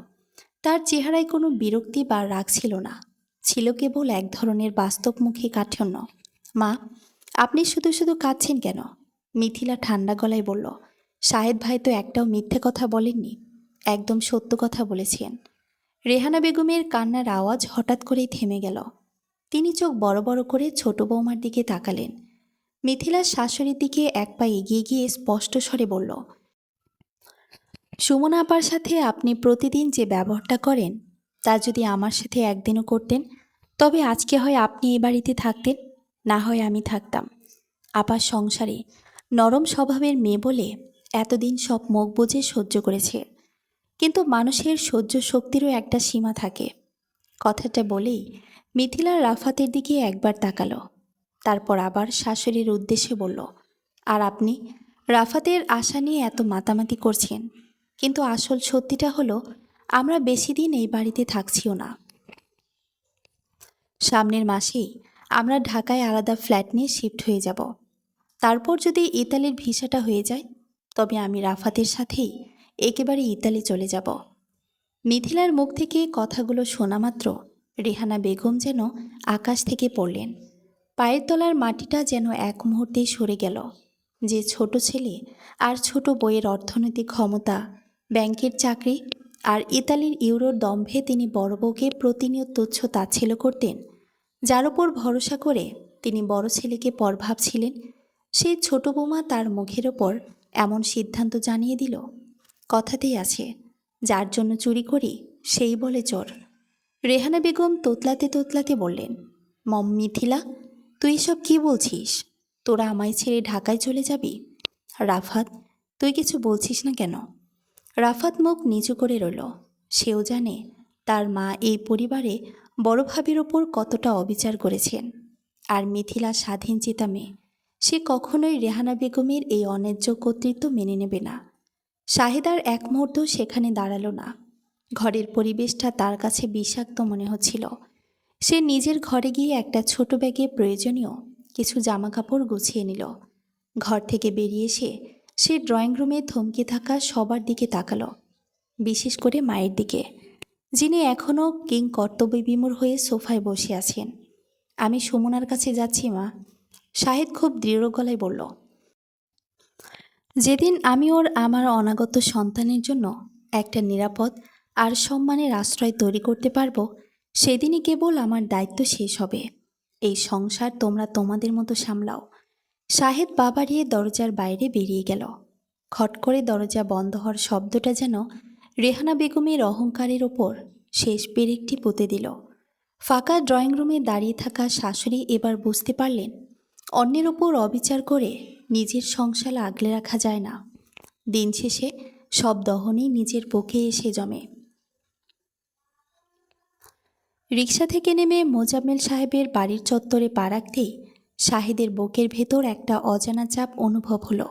তার চেহারায় কোনো বিরক্তি বা রাগ ছিল না, ছিল কেবল এক ধরনের বাস্তবমুখী কাঠিন্য। মা, আপনি শুধু শুধু কাঁদছেন কেন? মিথিলা ঠান্ডা গলায় বলল, শাহেদ ভাই তো একটাও মিথ্যে কথা বলেননি, একদম সত্য কথা বলেছেন। রেহানা বেগমের কান্নার আওয়াজ হঠাৎ করেই থেমে গেল। তিনি চোখ বড় বড় করে ছোট বৌমার দিকে তাকালেন। মিথিলার শাশুড়ির দিকে এক পা এগিয়ে গিয়ে স্পষ্ট স্বরে বলল, সুমনা আপার সাথে আপনি প্রতিদিন যে ব্যবহারটা করেন তা যদি আমার সাথে একদিনও করতেন, তবে আজকে হয় আপনি এ বাড়িতে থাকতেন, না হয় আমি থাকতাম। আপার সংসারে নরম স্বভাবের মেয়ে বলে এতদিন সব মুখ বুজে সহ্য করেছে, কিন্তু মানুষের সহ্য শক্তিরও একটা সীমা থাকে। কথাটা বলেই মিথিলা রাফাতের দিকে একবার তাকালো, তারপর আবার শাশুড়ির উদ্দেশ্যে বলল, আর আপনি রাফাতের আশা নিয়ে এত মাতামাতি করছেন, কিন্তু আসল সত্যিটা হলো আমরা বেশি দিন এই বাড়িতে থাকছিও না। সামনের মাসেই আমরা ঢাকায় আলাদা ফ্ল্যাট নিয়ে শিফট হয়ে যাব। তারপর যদি ইতালির ভিসাটা হয়ে যায়, তবে আমি রাফাতের সাথেই একেবারে ইতালি চলে যাব। মিথিলার মুখ থেকে কথাগুলো শোনা মাত্র রেহানা বেগম যেন আকাশ থেকে পড়লেন। পায়ের তলার মাটিটা যেন এক মুহূর্তেই সরে গেল। যে ছোট ছেলে আর ছোট বইয়ের অর্থনৈতিক ক্ষমতা, ব্যাংকের চাকরি আর ইতালির ইউরোর দম্ভে তিনি বড় বউকে প্রতিনিয়ত তুচ্ছ তাচ্ছিল্য করতেন, যার ওপর ভরসা করে তিনি বড় ছেলেকে পর ভাবছিলেন, সেই ছোট বৌমা তার মুখের ওপর এমন সিদ্ধান্ত জানিয়ে দিল। কথাতেই আছে, যার জন্য চুরি করি সেই বলে চোর। রেহানা বেগম তোতলাতে তোতলাতে বললেন, মিথিলা, তুই এসব কি বলছিস? তোরা আমায় ছেড়ে ঢাকায় চলে যাবি? রাফাত, তুই কিছু বলছিস না কেন? রাফাত মুখ নিচু করে রইল। সেও জানে তার মা এই পরিবারে বড় ভাবির ওপর কতটা অবিচার করেছেন। আর মিথিলা স্বাধীনচেতা মেয়ে, সে কখনোই রেহানা বেগমের এই অন্যায্য কর্তৃত্ব মেনে নেবে না। শাহেদার এক মুহূর্ত সেখানে দাঁড়ালো না। ঘরের পরিবেশটা তার কাছে বিষাক্ত মনে হচ্ছিল। সে নিজের ঘরে গিয়ে একটা ছোট ব্যাগে প্রয়োজনীয় কিছু জামাকাপড় গুছিয়ে নিল। ঘর থেকে বেরিয়ে এসে সে ড্রয়িং রুমে থমকে থাকা সবার দিকে তাকালো, বিশেষ করে মায়ের দিকে, যিনি এখনও কিং কর্তব্যবিমূঢ় হয়ে সোফায় বসে আছেন। আমি সুমনার কাছে যাচ্ছি মা, শাহেদ খুব দৃঢ় গলায় বলল। যেদিন আমি আমার অনাগত সন্তানের জন্য একটা নিরাপদ আর সম্মানের আশ্রয় তৈরি করতে পারবো, সেদিনই কেবল আমার দায়িত্ব শেষ হবে। এই সংসার তোমরা তোমাদের মতো সামলাও। শাহেদ পা বাড়িয়ে দরজার বাইরে বেরিয়ে গেল। খট করে দরজা বন্ধ হওয়ার শব্দটা যেন রেহানা বেগমের অহংকারের ওপর শেষ পেরেকটি পুঁতে দিল। ফাঁকা ড্রয়িং রুমে দাঁড়িয়ে থাকা শাশুড়ি এবার বুঝতে পারলেন, অন্যের ওপর অবিচার করে নিজের সংসার আগলে রাখা যায় না। দিন শেষে সব দহনই নিজের বুকে এসে জমে। রিকশা থেকে নেমে মোজাম্মেল সাহেবের বাড়ির চত্বরে পা রাখতেই শাহেদের বুকের ভেতর একটা অজানা চাপ অনুভব হলো।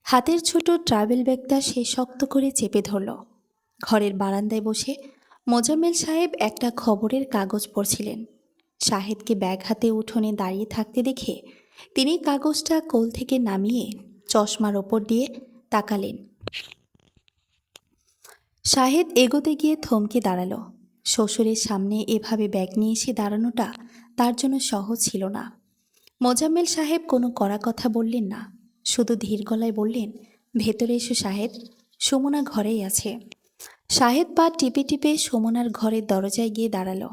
হাতের ছোট ট্রাভেল ব্যাগটা সে শক্ত করে চেপে ধরল। ঘরের বারান্দায় বসে মোজাম্মেল সাহেব একটা খবরের কাগজ পড়ছিলেন। শাহেদকে ব্যাগ হাতে উঠোনে দাঁড়িয়ে থাকতে দেখে তিনি কাগজটা কোল থেকে নামিয়ে চশমার ওপর দিয়ে তাকালেন। শাহেদ এগোতে গিয়ে থমকে দাঁড়ালো। শ্বশুরের সামনে এভাবে ব্যাগ নিয়ে এসে দাঁড়ানোটা তার জন্য সহজ ছিল না। মোজাম্মেল সাহেব কোনো কড়া কথা বললেন না, শুধু ধীর গলায় বললেন, ভেতরে এসো শাহেদ, সুমনা ঘরেই আছে। শাহেদ পা টিপে টিপে সুমনার ঘরের দরজায় গিয়ে দাঁড়ালো।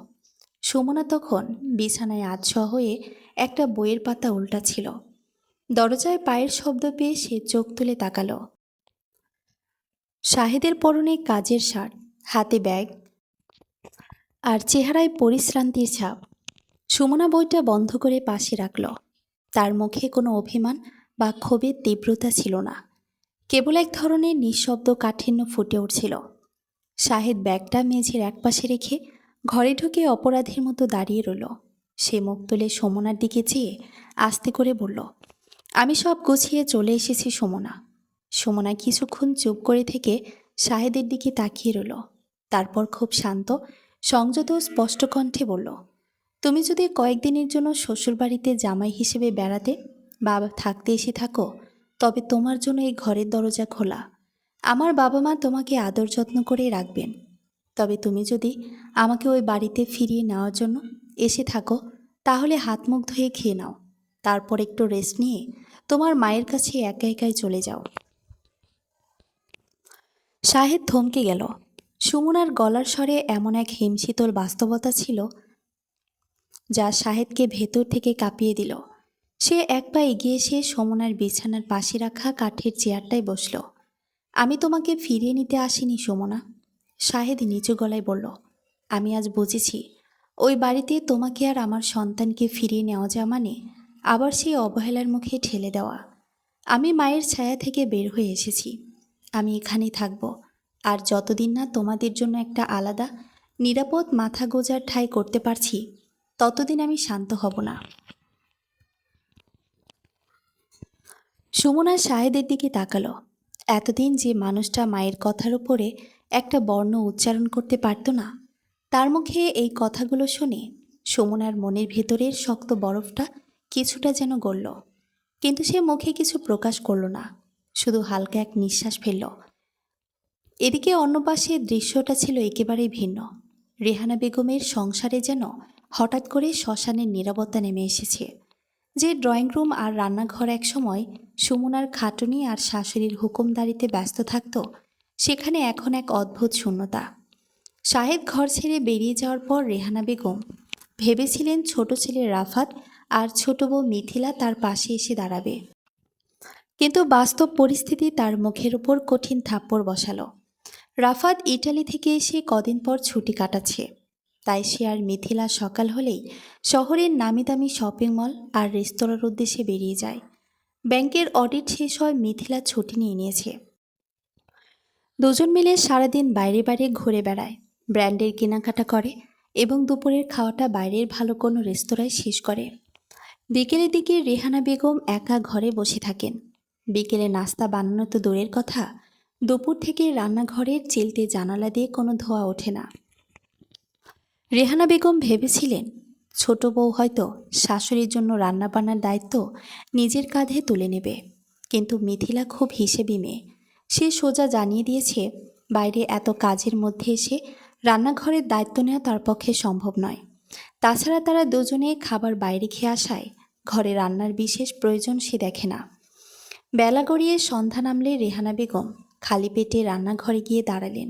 সুমনা তখন বিছানায় আধশোয়া হয়ে একটা বইয়ের পাতা উল্টা ছিল। দরজায় পায়ের শব্দ পেয়ে সে চোখ তুলে তাকালো। শাহেদের পরনে কাজের শার্ট, হাতে ব্যাগ আর চেহারায় পরিশ্রান্তির ছাপ। সুমনা বইটা বন্ধ করে পাশে রাখল। তার মুখে কোনো অভিমান বা ক্ষোভের তীব্রতা ছিল না, কেবল এক ধরনের নিঃশব্দ কাঠিন্য ফুটে উঠছিল। শাহেদ ব্যাগটা মেঝের একপাশে রেখে ঘরে ঢুকে অপরাধীর মতো দাঁড়িয়ে রইল। সে মুখ তুলে সুমনার দিকে চেয়ে আস্তে করে বলল, আমি সব গুছিয়ে চলে এসেছি সুমনা। সুমনা কিছুক্ষণ চুপ করে থেকে শাহেদের দিকে তাকিয়ে রইল। তারপর খুব শান্ত, সংযত স্পষ্ট কণ্ঠে বলল, তুমি যদি কয়েকদিনের জন্য শ্বশুরবাড়িতে জামাই হিসেবে বেড়াতে বা থাকতে এসে থাকো, তবে তোমার জন্য এই ঘরের দরজা খোলা। আমার বাবা মা তোমাকে আদর যত্ন করে রাখবেন। তবে তুমি যদি আমাকে ওই বাড়িতে ফিরিয়ে নেওয়ার জন্য এসে থাকো, তাহলে হাত মুখ ধুয়ে খেয়ে নাও, তারপর একটু রেস্ট নিয়ে তোমার মায়ের কাছে একা একাই চলে যাও। শাহেদ থমকে গেল। সুমনার গলার স্বরে এমন এক হিমশীতল বাস্তবতা ছিল যা শাহেদকে ভেতর থেকে কাঁপিয়ে দিল। সে এক পা এগিয়ে এসে সুমনার বিছানার পাশে রাখা কাঠের চেয়ারটায় বসল। আমি তোমাকে ফিরিয়ে নিতে আসিনি সুমনা, শাহেদ নিচু গলায় বলল। আমি আজ বুঝেছি, ওই বাড়িতে তোমাকে আর আমার সন্তানকে ফিরিয়ে নেওয়া যা মানে আবার সেই অবহেলার মুখে ঠেলে দেওয়া। আমি মায়ের ছায়া থেকে বের হয়ে এসেছি। আমি এখানেই থাকব, আর যতদিন না তোমাদের জন্য একটা আলাদা নিরাপদ মাথা গোজার ঠাঁই করতে পারছি ততদিন আমি শান্ত হব না। সুমনা শাহেদের দিকে তাকালো। এতদিন যে মানুষটা মায়ের কথার উপরে একটা বর্ণ উচ্চারণ করতে পারত না, তার মুখে এই কথাগুলো শুনে সুমনার মনের ভেতরের শক্ত বরফটা কিছুটা যেন গলল। কিন্তু সে মুখে কিছু প্রকাশ করল না, শুধু হালকা এক নিঃশ্বাস ফেলল। এদিকে অন্য পাশে দৃশ্যটা ছিল একেবারেই ভিন্ন। রেহানা বেগমের সংসারে যেন হঠাৎ করে শ্মশানের নীরবতা নেমে এসেছে। যে ড্রয়িং রুম আর রান্নাঘর একসময় সুমনার খাটুনি আর শাশুড়ির হুকুমদারিতে ব্যস্ত থাকত, সেখানে এখন এক অদ্ভুত শূন্যতা। শাহেদ ঘর ছেড়ে বেরিয়ে যাওয়ার পর রেহানা বেগম ভেবেছিলেন ছোট ছেলে রাফাত আর ছোট বউ মিথিলা তার পাশে এসে দাঁড়াবে, কিন্তু বাস্তব পরিস্থিতি তার মুখের উপর কঠিন থাপ্পড় বসালো। রাফাত ইটালি থেকে এসে কদিন পর ছুটি কাটাচ্ছে, তাই সে আর মিথিলা সকাল হলেই শহরের নামি দামি শপিং মল আর রেস্তোরাঁর উদ্দেশ্যে বেরিয়ে যায়। ব্যাংকের অডিট শেষ হয়, মিথিলা ছুটি নিয়ে নিয়েছে। দুজন মিলে সারাদিন বাইরে বাইরে ঘুরে বেড়ায়, ব্র্যান্ডের কেনাকাটা করে এবং দুপুরের খাওয়াটা বাইরের ভালো কোনো রেস্তোরাঁয় শেষ করে। বিকেলের দিকে রেহানা বেগম একা ঘরে বসে থাকেন। বিকেলে নাস্তা বানানো তো দূরের কথা, দুপুর থেকে রান্নাঘরের চিলতে জানালা দিয়ে কোনো ধোঁয়া ওঠে না। রেহানা বেগম ভেবেছিলেন ছোট বউ হয়তো শাশুড়ির জন্য রান্নাবান্নার দায়িত্ব নিজের কাঁধে তুলে নেবে, কিন্তু মিথিলা খুব হিসেবি মেয়ে। সে সোজা জানিয়ে দিয়েছে বাইরে এত কাজের মধ্যে এসে রান্নাঘরের দায়িত্ব নেওয়া তার পক্ষে সম্ভব নয়। তাছাড়া তারা দুজনে খাবার বাইরে খেয়ে আসায় ঘরে রান্নার বিশেষ প্রয়োজন সে দেখে না। বেলা গড়িয়ে সন্ধ্যা নামলে রেহানা বেগম খালি পেটে রান্নাঘরে গিয়ে দাঁড়ালেন।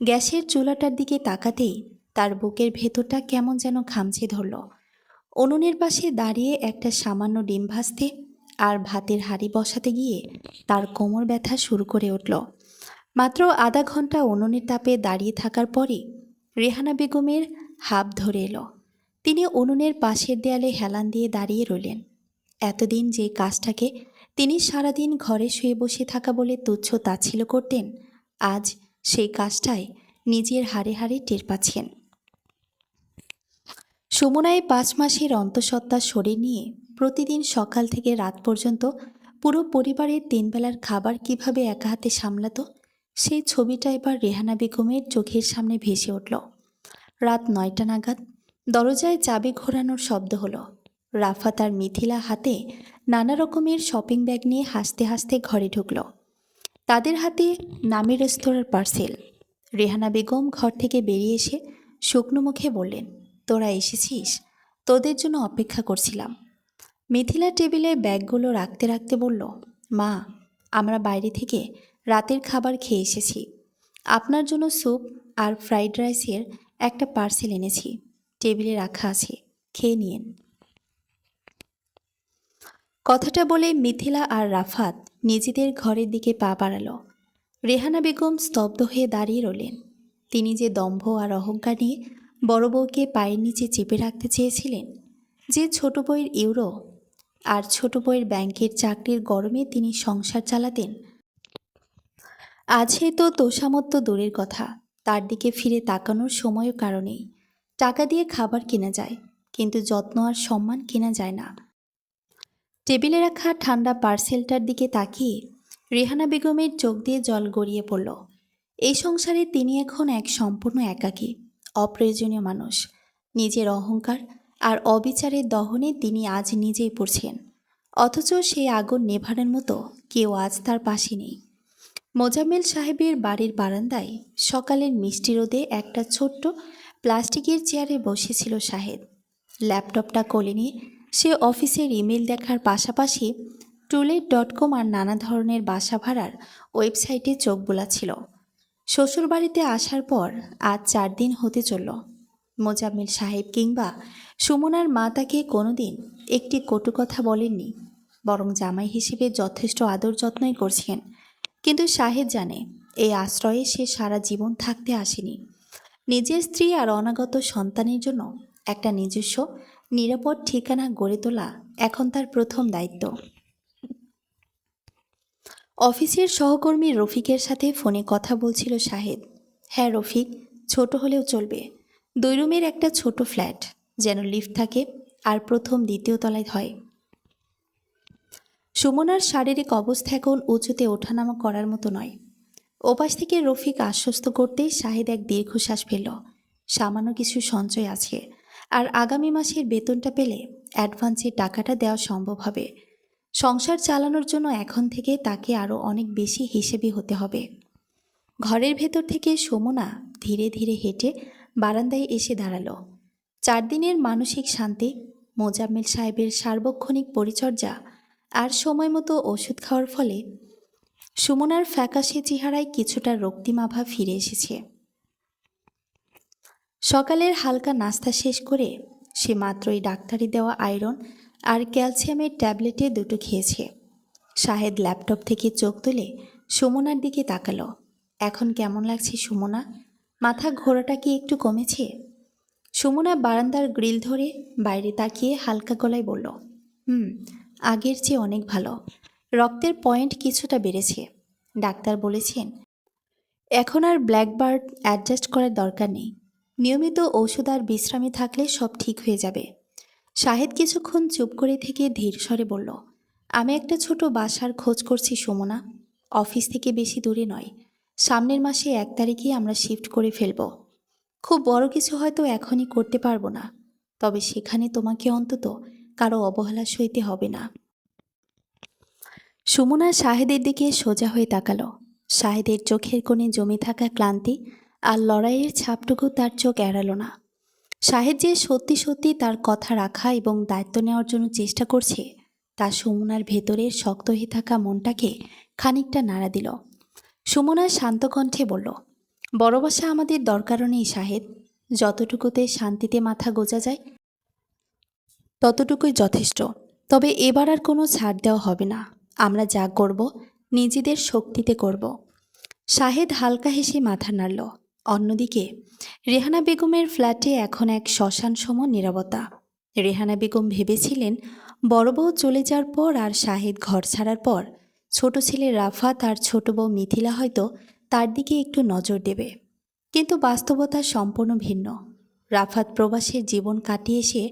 গ্যাসের চুলাটার দিকে তাকাতেই তার বুকের ভেতরটা কেমন যেন খামচে ধরল। উনুনের পাশে দাঁড়িয়ে একটা সামান্য ডিম ভাজতে আর ভাতের হাঁড়ি বসাতে গিয়ে তার কোমর ব্যথা শুরু করে উঠল। মাত্র আধা ঘন্টা উনুনের তাপে দাঁড়িয়ে থাকার পরই রেহানা বেগমের হাঁপ ধরে এলো। তিনি উনুনের পাশের দেয়ালে হেলান দিয়ে দাঁড়িয়ে রইলেন। এতদিন যে কাজটাকে তিনি সারাদিন ঘরে শুয়ে বসে থাকা বলে তুচ্ছ তাচ্ছিল্য করতেন, আজ সেই কাজটাই নিজের হাড়ে হাড়ে টের পাচ্ছেন। সুমনায় 5 মাসের অন্তঃসত্ত্বা শরীর নিয়ে প্রতিদিন সকাল থেকে রাত পর্যন্ত পুরো পরিবারের 3 বেলার খাবার কিভাবে একা হাতে সামলাতো, সেই ছবিটা এবার রেহানা বেগমের চোখের সামনে ভেসে উঠল। রাত 9টা নাগাদ দরজায় চাবি ঘোরানোর শব্দ হলো। রাফাত আর মিথিলা হাতে নানা রকমের শপিং ব্যাগ নিয়ে হাসতে হাসতে ঘরে ঢুকল। তাদের হাতে নামি রেস্তোরাঁর পার্সেল। রেহানা বেগম ঘর থেকে বেরিয়ে এসে শুকনো মুখে বললেন, তোরা এসেছিস, তোদের জন্য অপেক্ষা করছিলাম। মিথিলা টেবিলে ব্যাগগুলো রাখতে রাখতে বলল, মা, আমরা বাইরে থেকে রাতের খাবার খেয়ে এসেছি। আপনার জন্য স্যুপ আর ফ্রাইড রাইসের একটা পার্সেল এনেছি, টেবিলে রাখা আছে, খেয়ে নিন। কথাটা বলে মিথিলা আর রাফাত নিজেদের ঘরের দিকে পা বাড়ালো। রেহানা বেগম স্তব্ধ হয়ে দাঁড়িয়ে রইলেন। তিনি যে দম্ভ আর অহংকার নিয়ে বড় বউকে পায়ের নিচে চেপে রাখতে চেয়েছিলেন, যে ছোট বউয়ের ইউরো আর ছোট বউয়ের ব্যাংকের চাকরির গরমে তিনি সংসার চালাতেন, আজ তো তোষামত্ব দূরের কথা, তার দিকে ফিরে তাকানোর সময়ও কারণেই। টাকা দিয়ে খাবার কেনা যায়, কিন্তু যত্ন আর সম্মান কেনা যায় না। টেবিলে রাখা ঠান্ডা পার্সেলটার দিকে তাকিয়ে রেহানা বেগমের চোখ দিয়ে জল গড়িয়ে পড়ল। এই সংসারে তিনি এখন এক সম্পূর্ণ একাকী, অপ্রয়োজনীয় মানুষ। নিজের অহংকার আর অবিচারের দহনে তিনি আজ নিজেই পড়ছেন, অথচ সেই আগুন নেভানোর মতো কেউ আজ তার পাশে নেই। মোজাম্মেল সাহেবের বাড়ির বারান্দায় সকালের মিষ্টি রোদে একটা ছোট্ট প্লাস্টিকের চেয়ারে বসেছিল শাহেদ। ল্যাপটপটা কোলে নিয়ে সে অফিসের ইমেল দেখার পাশাপাশি টুলেট.com আর নানা ধরনের বাসা ভাড়ার ওয়েবসাইটে চোখ বোলাচ্ছিল। শ্বশুরবাড়িতে আসার পর আজ 4 দিন হতে চলল। মোজাম্মেল সাহেব কিংবা সুমনার মা তাকে কোনোদিন একটি কটু কথা বলেননি, বরং জামাই হিসেবে যথেষ্ট আদর যত্নই করছেন। কিন্তু শাহেদ জানে এই আশ্রয়ে সে সারা জীবন থাকতে আসেনি। নিজের স্ত্রী আর অনাগত সন্তানের জন্য একটা নিজস্ব নিরাপদ ঠিকানা গড়ে তোলা এখন তার প্রথম দায়িত্ব। অফিসের সহকর্মী রফিকের সাথে ফোনে কথা বলছিল শাহেদ। হ্যাঁ রফিক, ছোট হলেও চলবে, 2 রুমের একটা ছোট ফ্ল্যাট, যেন লিফট থাকে আর প্রথম দ্বিতীয় তলায় হয়। সুমনার শারীরিক অবস্থা এখন উঁচুতে ওঠানামা করার মতো নয়। ওপাশ থেকে রফিক আশ্বস্ত করতেই শাহেদ এক দীর্ঘশ্বাস ফেলল। সামান্য কিছু সঞ্চয় আছে, আর আগামী মাসের বেতনটা পেলে অ্যাডভান্সের টাকাটা দেওয়া সম্ভব হবে। সংসার চালানোর জন্য এখন থেকে তাকে আরও অনেক বেশি হিসেবি হতে হবে। ঘরের ভেতর থেকে সুমনা ধীরে ধীরে হেঁটে বারান্দায় এসে দাঁড়ালো। 4 দিনের মানসিক শান্তি, মোজাম্মেল সাহেবের সার্বক্ষণিক পরিচর্যা আর সময় মতো ওষুধ খাওয়ার ফলে সুমনার ফ্যাকাশে চেহারায় কিছুটা রক্তিমাভা ফিরে এসেছে। সকালের হালকা নাস্তা শেষ করে সে মাত্রই ডাক্তারি দেওয়া আয়রন আর ক্যালসিয়ামের ট্যাবলেটে দুটো খেয়েছে। শাহেদ ল্যাপটপ থেকে চোখ তুলে সুমনার দিকে তাকালো। এখন কেমন লাগছে সুমনা? মাথা ঘোরাটা কি একটু কমেছে? সুমনা বারান্দার গ্রিল ধরে বাইরে তাকিয়ে হালকা গলায় বলল, আগের চেয়ে অনেক ভালো। রক্তের পয়েন্ট কিছুটা বেড়েছে। ডাক্তার বলেছেন এখন আর ব্ল্যাকবার্ড অ্যাডজাস্ট করার দরকার নেই। নিয়মিত ঔষধ আর বিশ্রামে থাকলে সব ঠিক হয়ে যাবে। শাহেদ কিছুক্ষণ চুপ করে থেকে ধীর স্বরে বলল, আমি একটা ছোট বাসার খোঁজ করছি সুমনা। অফিস থেকে বেশি দূরে নয়। সামনের মাসে 1 তারিখে আমরা শিফট করে ফেলব। খুব বড় কিছু হয়তো এখনই করতে পারবো না, তবে সেখানে তোমাকে অন্তত কারো অবহেলা সইতে হবে না। সুমনা শাহেদের দিকে সোজা হয়ে তাকালো। শাহেদের চোখের কোণে জমে থাকা ক্লান্তি আর লড়াইয়ের ছাপটুকু তার চোখ এড়ালো না। শাহেদ যে সত্যি সত্যি তার কথা রাখা এবং দায়িত্ব নেওয়ার জন্য চেষ্টা করছে, তা সুমনার ভেতরের শক্ত হয়ে থাকা মনটাকে খানিকটা নাড়া দিল। সুমনা শান্ত কণ্ঠে বলল, বড় বাসা আমাদের দরকারও নেই শাহেদ। যতটুকুতে শান্তিতে মাথা গোজা যায় ততটুকুই যথেষ্ট। তবে এবার আর কোনো ছাড় দেওয়া হবে না। আমরা যা করব নিজেদের শক্তিতে করব। শাহেদ হালকা হেসে মাথা নাড়ল। অন্যদিকে রেহানা বেগমের ফ্ল্যাটে এখন এক শ্মশান সম নীরবতা। রেহানা বেগম ভেবেছিলেন বড় বউ চলে যাওয়ার পর আর শাহেদ ঘর ছাড়ার পর ছোট ছেলে রাফাত আর ছোট বউ মিথিলা হয়তো তার দিকে একটু নজর দেবে। কিন্তু বাস্তবতা সম্পূর্ণ ভিন্ন। রাফাত প্রবাসের জীবন কাটিয়ে এসে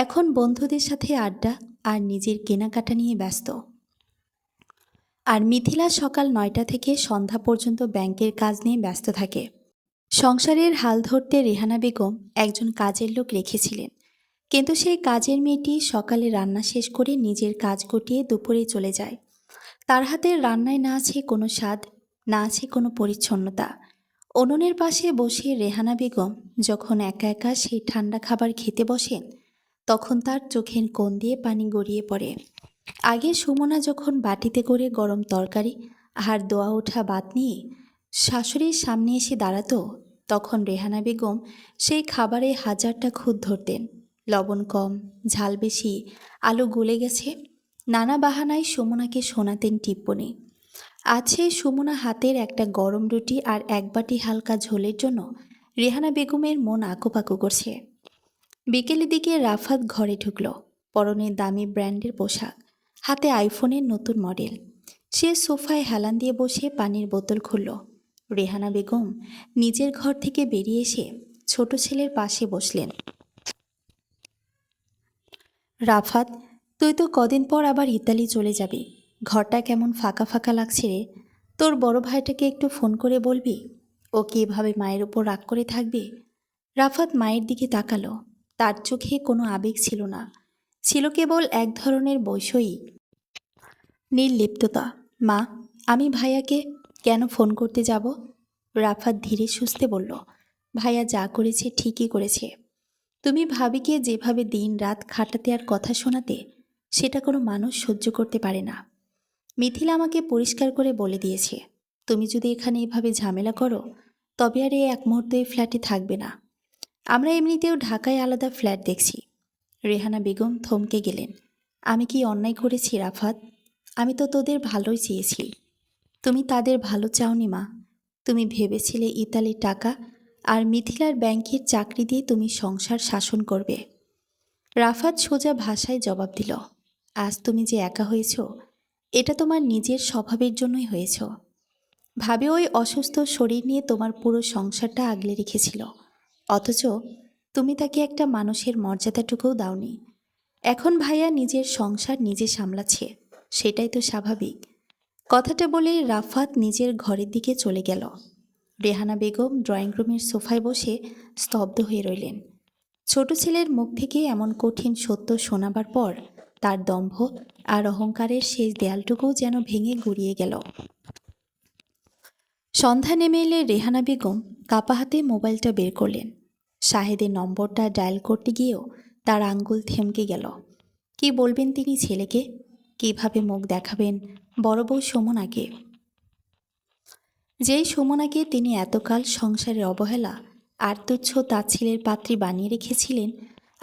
এখন বন্ধুদের সাথে আড্ডা আর নিজের কেনাকাটা নিয়ে ব্যস্ত। আর মিথিলা সকাল 9টা থেকে সন্ধ্যা পর্যন্ত ব্যাংকের কাজ নিয়ে ব্যস্ত থাকে। সংসারের হাল ধরতে রেহানা বেগম একজন কাজের লোক রেখেছিলেন, কিন্তু সেই কাজের মেয়েটি সকালে রান্না শেষ করে নিজের কাজ গুটিয়ে দুপুরে চলে যায়। তার হাতের রান্নায় না আছে কোনো স্বাদ, না আছে কোনো পরিচ্ছন্নতা। উনুনের পাশে বসে রেহানা বেগম যখন একা একা সেই ঠান্ডা খাবার খেতে বসেন, তখন তার চোখের কোণ দিয়ে পানি গড়িয়ে পড়ে। আগে সুমনা যখন বাটিতে করে গরম তরকারি আর দোয়া ওঠা ভাত নিয়ে শাশুড়ির সামনে এসে দাঁড়াতো, তখন রেহানা বেগম সেই খাবারে হাজারটা খুঁত ধরতেন। লবণ কম, ঝাল বেশি, আলু গলে গেছে, নানা বাহানায় সুমনাকে শোনাতেন টিপ্পনি। আছে সুমনা হাতের একটা গরম রুটি আর 1 বাটি হালকা ঝোলের জন্য রেহানা বেগমের মন আকুপাকু করছে। বিকেলের দিকে রাফাত ঘরে ঢুকল। পরনে দামি ব্র্যান্ডের পোশাক, হাতে আইফোনের নতুন মডেল। সে সোফায় হেলান দিয়ে বসে পানির বোতল খুলল। রেহানা বেগম নিজের ঘর থেকে বেরিয়ে এসে ছোট ছেলের পাশে বসলেন। রাফাত, তুই তো কদিন পর আবার ইতালি চলে যাবি। ঘরটা কেমন ফাঁকা ফাঁকা লাগছে রে। তোর বড় ভাইটাকে একটু ফোন করে বলবি ও কি এভাবে মায়ের উপর রাগ করে থাকবে? রাফাত মায়ের দিকে তাকালো। তার চোখে কোনো আবেগ ছিল না, ছিল কেবল এক ধরনের বৈষয়িক নির্লিপ্ততা। মা, আমি ভাইয়াকে কেন ফোন করতে যাব? রাফাত ধীরে সুস্থে বলল, ভাইয়া যা করেছে ঠিকই করেছে। তুমি ভাবিকে যেভাবে দিন রাত খাটাতে আর কথা শোনাতে, সেটা কোনো মানুষ সহ্য করতে পারে না। মিথিলা আমাকে পরিষ্কার করে বলে দিয়েছে তুমি যদি এখানে এভাবে ঝামেলা করো তবে আর এই এক মুহূর্তে এই ফ্ল্যাটে থাকবে না। আমরা এমনিতেও ঢাকায় আলাদা ফ্ল্যাট দেখছি। রেহানা বেগম থমকে গেলেন। আমি কি অন্যায় করেছি রাফাত? আমি তো তোদের ভালোই চেয়েছি। তুমি তাদের ভালো চাওনি মা। তুমি ভেবেছিলে ইতালির টাকা আর মিথিলার ব্যাংকের চাকরি দিয়ে তুমি সংসার শাসন করবে। রাফাত সোজা ভাষায় জবাব দিল, আজ তুমি যে একা হয়েছ এটা তোমার নিজের স্বভাবের জন্যই হয়েছ। ভাবে ওই অসুস্থ শরীর নিয়ে তোমার পুরো সংসারটা আগলে রেখেছিল, অথচ তুমি তাকে একটা মানুষের মর্যাদাটুকুও দাওনি। এখন ভাইয়া নিজের সংসার নিজে সামলাচ্ছে, সেটাই তো স্বাভাবিক। কথাটা বলে রাফাত নিজের ঘরের দিকে চলে গেল। রেহানা বেগম ড্রয়িং রুমের সোফায় বসে স্তব্ধ হয়ে রইলেন। ছোট ছেলের মুখ থেকে এমন কঠিন সত্য শোনাবার পর তার দম্ভ আর অহংকারের শেষ দেয়ালটুকুও যেন ভেঙে গুড়িয়ে গেল। সন্ধ্যা নেমে এলে রেহানা বেগম কাপা হাতে মোবাইলটা বের করলেন। শাহেদের নম্বরটা ডায়াল করতে গিয়েও তার আঙ্গুল থমকে গেল। কি বলবেন তিনি ছেলেকে? কিভাবে মুখ দেখাবেন বড় বউ সুমনাকে? যেই সুমনাকে তিনি এতকাল সংসারের অবহেলা আর তুচ্ছ তাচ্ছিলের পাত্রী বানিয়ে রেখেছিলেন,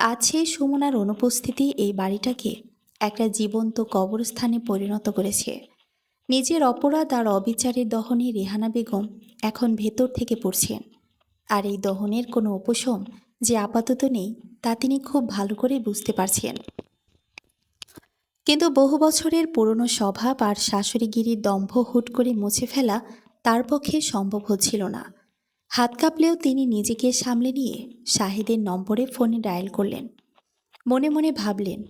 আজ সেই সুমনার অনুপস্থিতি এই বাড়িটাকে একটা জীবন্ত কবরস্থানে পরিণত করেছে। নিজের অপরাধ আর অবিচারের দহনে রেহানা বেগম এখন ভেতর থেকে পড়ছেন। আর এই দহনের কোনো উপশম যে আপাতত নেই তা তিনি খুব ভালো করে বুঝতে পারছেন। কিন্তু বহু বছরের পুরনো স্বভাব আর শাশুড়িগিরির দম্ভ হুট করে মুছে ফেলা তার পক্ষে সম্ভব হচ্ছিল না। হাত কাঁপলেও তিনি নিজেকে সামলে নিয়ে শাহেদের নম্বরে ফোনে ডায়াল করলেন। মনে মনে ভাবলেন,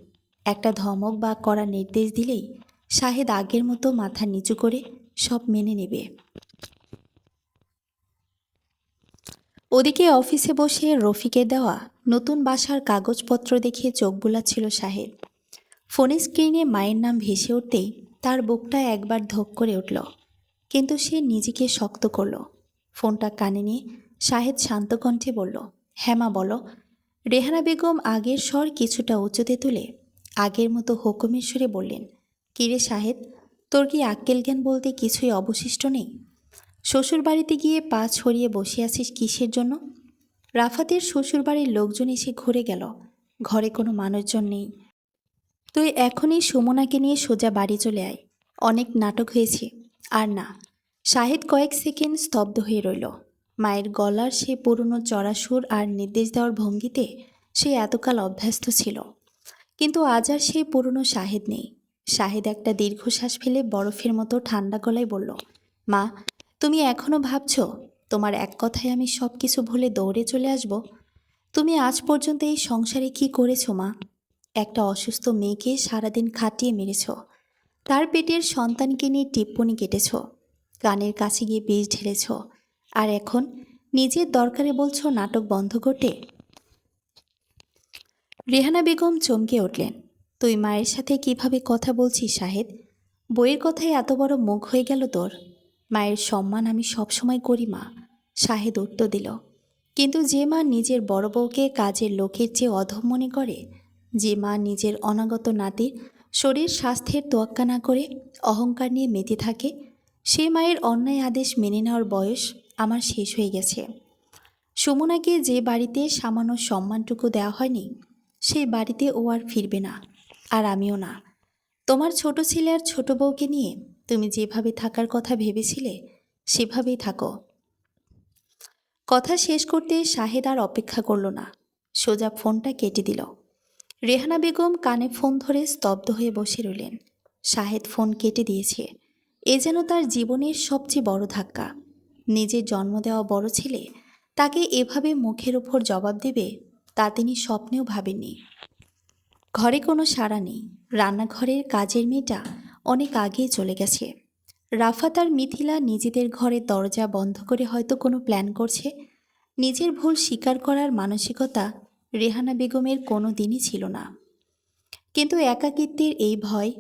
একটা ধমক বা কড়া নির্দেশ দিলেই শাহেদ আগের মতো মাথা নিচু করে সব মেনে নেবে। ওদিকে অফিসে বসে রফিকের দেওয়া নতুন বাসার কাগজপত্র দেখে চোখ বুলাচ্ছিল শাহেদ। ফোনের স্ক্রিনে মায়ের নাম ভেসে উঠতেই তার বুকটা একবার ধক করে উঠল, কিন্তু সে নিজেকে শক্ত করল। ফোনটা কানে নিয়ে শাহেদ শান্ত কণ্ঠে বলল, হ্যাঁ মা বলো। রেহানা বেগম আগের স্বর কিছুটা উঁচুতে তুলে আগের মতো হুকুমের সুরে বললেন, কিরে শাহেদ, তোর কি আক্কেল জ্ঞান বলতে কিছুই অবশিষ্ট নেই? শ্বশুরবাড়িতে গিয়ে পা ছড়িয়ে বসে আছিস কিসের জন্য? রাফাতের শ্বশুরবাড়ির লোকজন এসে ঘুরে গেল, ঘরে কোনো মানুষজন নেই। তুই এখনই সুমনাকে নিয়ে সোজা বাড়ি চলে আয়, অনেক নাটক হয়েছে। আর না। শাহেদ কয়েক সেকেন্ড স্তব্ধ হয়ে রইল। মায়ের গলার সে পুরনো চড়া সুর আর নির্দেশ দেওয়ার ভঙ্গিতে সে এতকাল অভ্যস্ত ছিল। কিন্তু আজ আর সেই পুরনো শাহেদ নেই। শাহেদ একটা দীর্ঘশ্বাস ফেলে বরফের মতো ঠান্ডা গলায় বলল, মা, তুমি এখনও ভাবছ তোমার এক কথায় আমি সব কিছু ভুলে দৌড়ে চলে আসব? তুমি আজ পর্যন্ত এই সংসারে কি করেছো মা? একটা অসুস্থ মেয়েকে সারাদিন খাটিয়ে মেরেছ, তার পেটের সন্তানকে নিয়ে টিপ্পনি কেটেছ, কানের কাছে গিয়ে বিষ ঢেলেছ, আর এখন নিজের দরকারে বলছো নাটক বন্ধ করতে? রেহানা বেগম চমকে উঠলেন। তুই মায়ের সাথে কিভাবে কথা বলছিস শাহেদ? বইয়ের কথায় এত বড় মুখ হয়ে গেল তোর? মায়ের সম্মান আমি সবসময় করি মা, শাহেদ উত্তর দিল। কিন্তু যে মা নিজের বড় বউকে কাজের লোকের চেয়ে অধম মনে করে, যে মা নিজের অনাগত নাতির শরীর স্বাস্থ্যের তোয়াক্কা না করে অহংকার নিয়ে মেতে থাকে, সে মায়ের অন্যায় আদেশ মেনে নেওয়ার বয়স আমার শেষ হয়ে গেছে। সুমনাকে যে বাড়িতে সামান্য সম্মানটুকু দেওয়া হয়নি, সেই বাড়িতে ও আর ফিরবে না, আর আমিও না। তোমার ছোট ছেলে আর ছোট বউকে নিয়ে তুমি যেভাবে থাকার কথা ভেবেছিলে সেভাবেই থাকো। কথা শেষ করতে শাহেদ আর অপেক্ষা করল না, সোজা ফোনটা কেটে দিল। রেহানা বেগম কানে ফোন ধরে স্তব্ধ হয়ে বসে রইলেন। শাহেদ ফোন কেটে দিয়েছে, এ যেন তার জীবনের সবচেয়ে বড় ধাক্কা। নিজের জন্ম দেওয়া বড় ছেলে তাকে এভাবে মুখের ওপর জবাব দেবে তা তিনি স্বপ্নেও ভাবেননি। ঘরে কোনো সাড়া নেই। রান্নাঘরের কাজের মেয়েটা অনেক আগেই চলে গেছে। রাফাত আর মিথিলা নিজেদের ঘরের দরজা বন্ধ করে হয়তো কোনো প্ল্যান করছে। নিজের ভুল স্বীকার করার মানসিকতা রেহানা বেগমের কোনো দিনই ছিল না। কিন্তু একাকিত্বের এই ভয়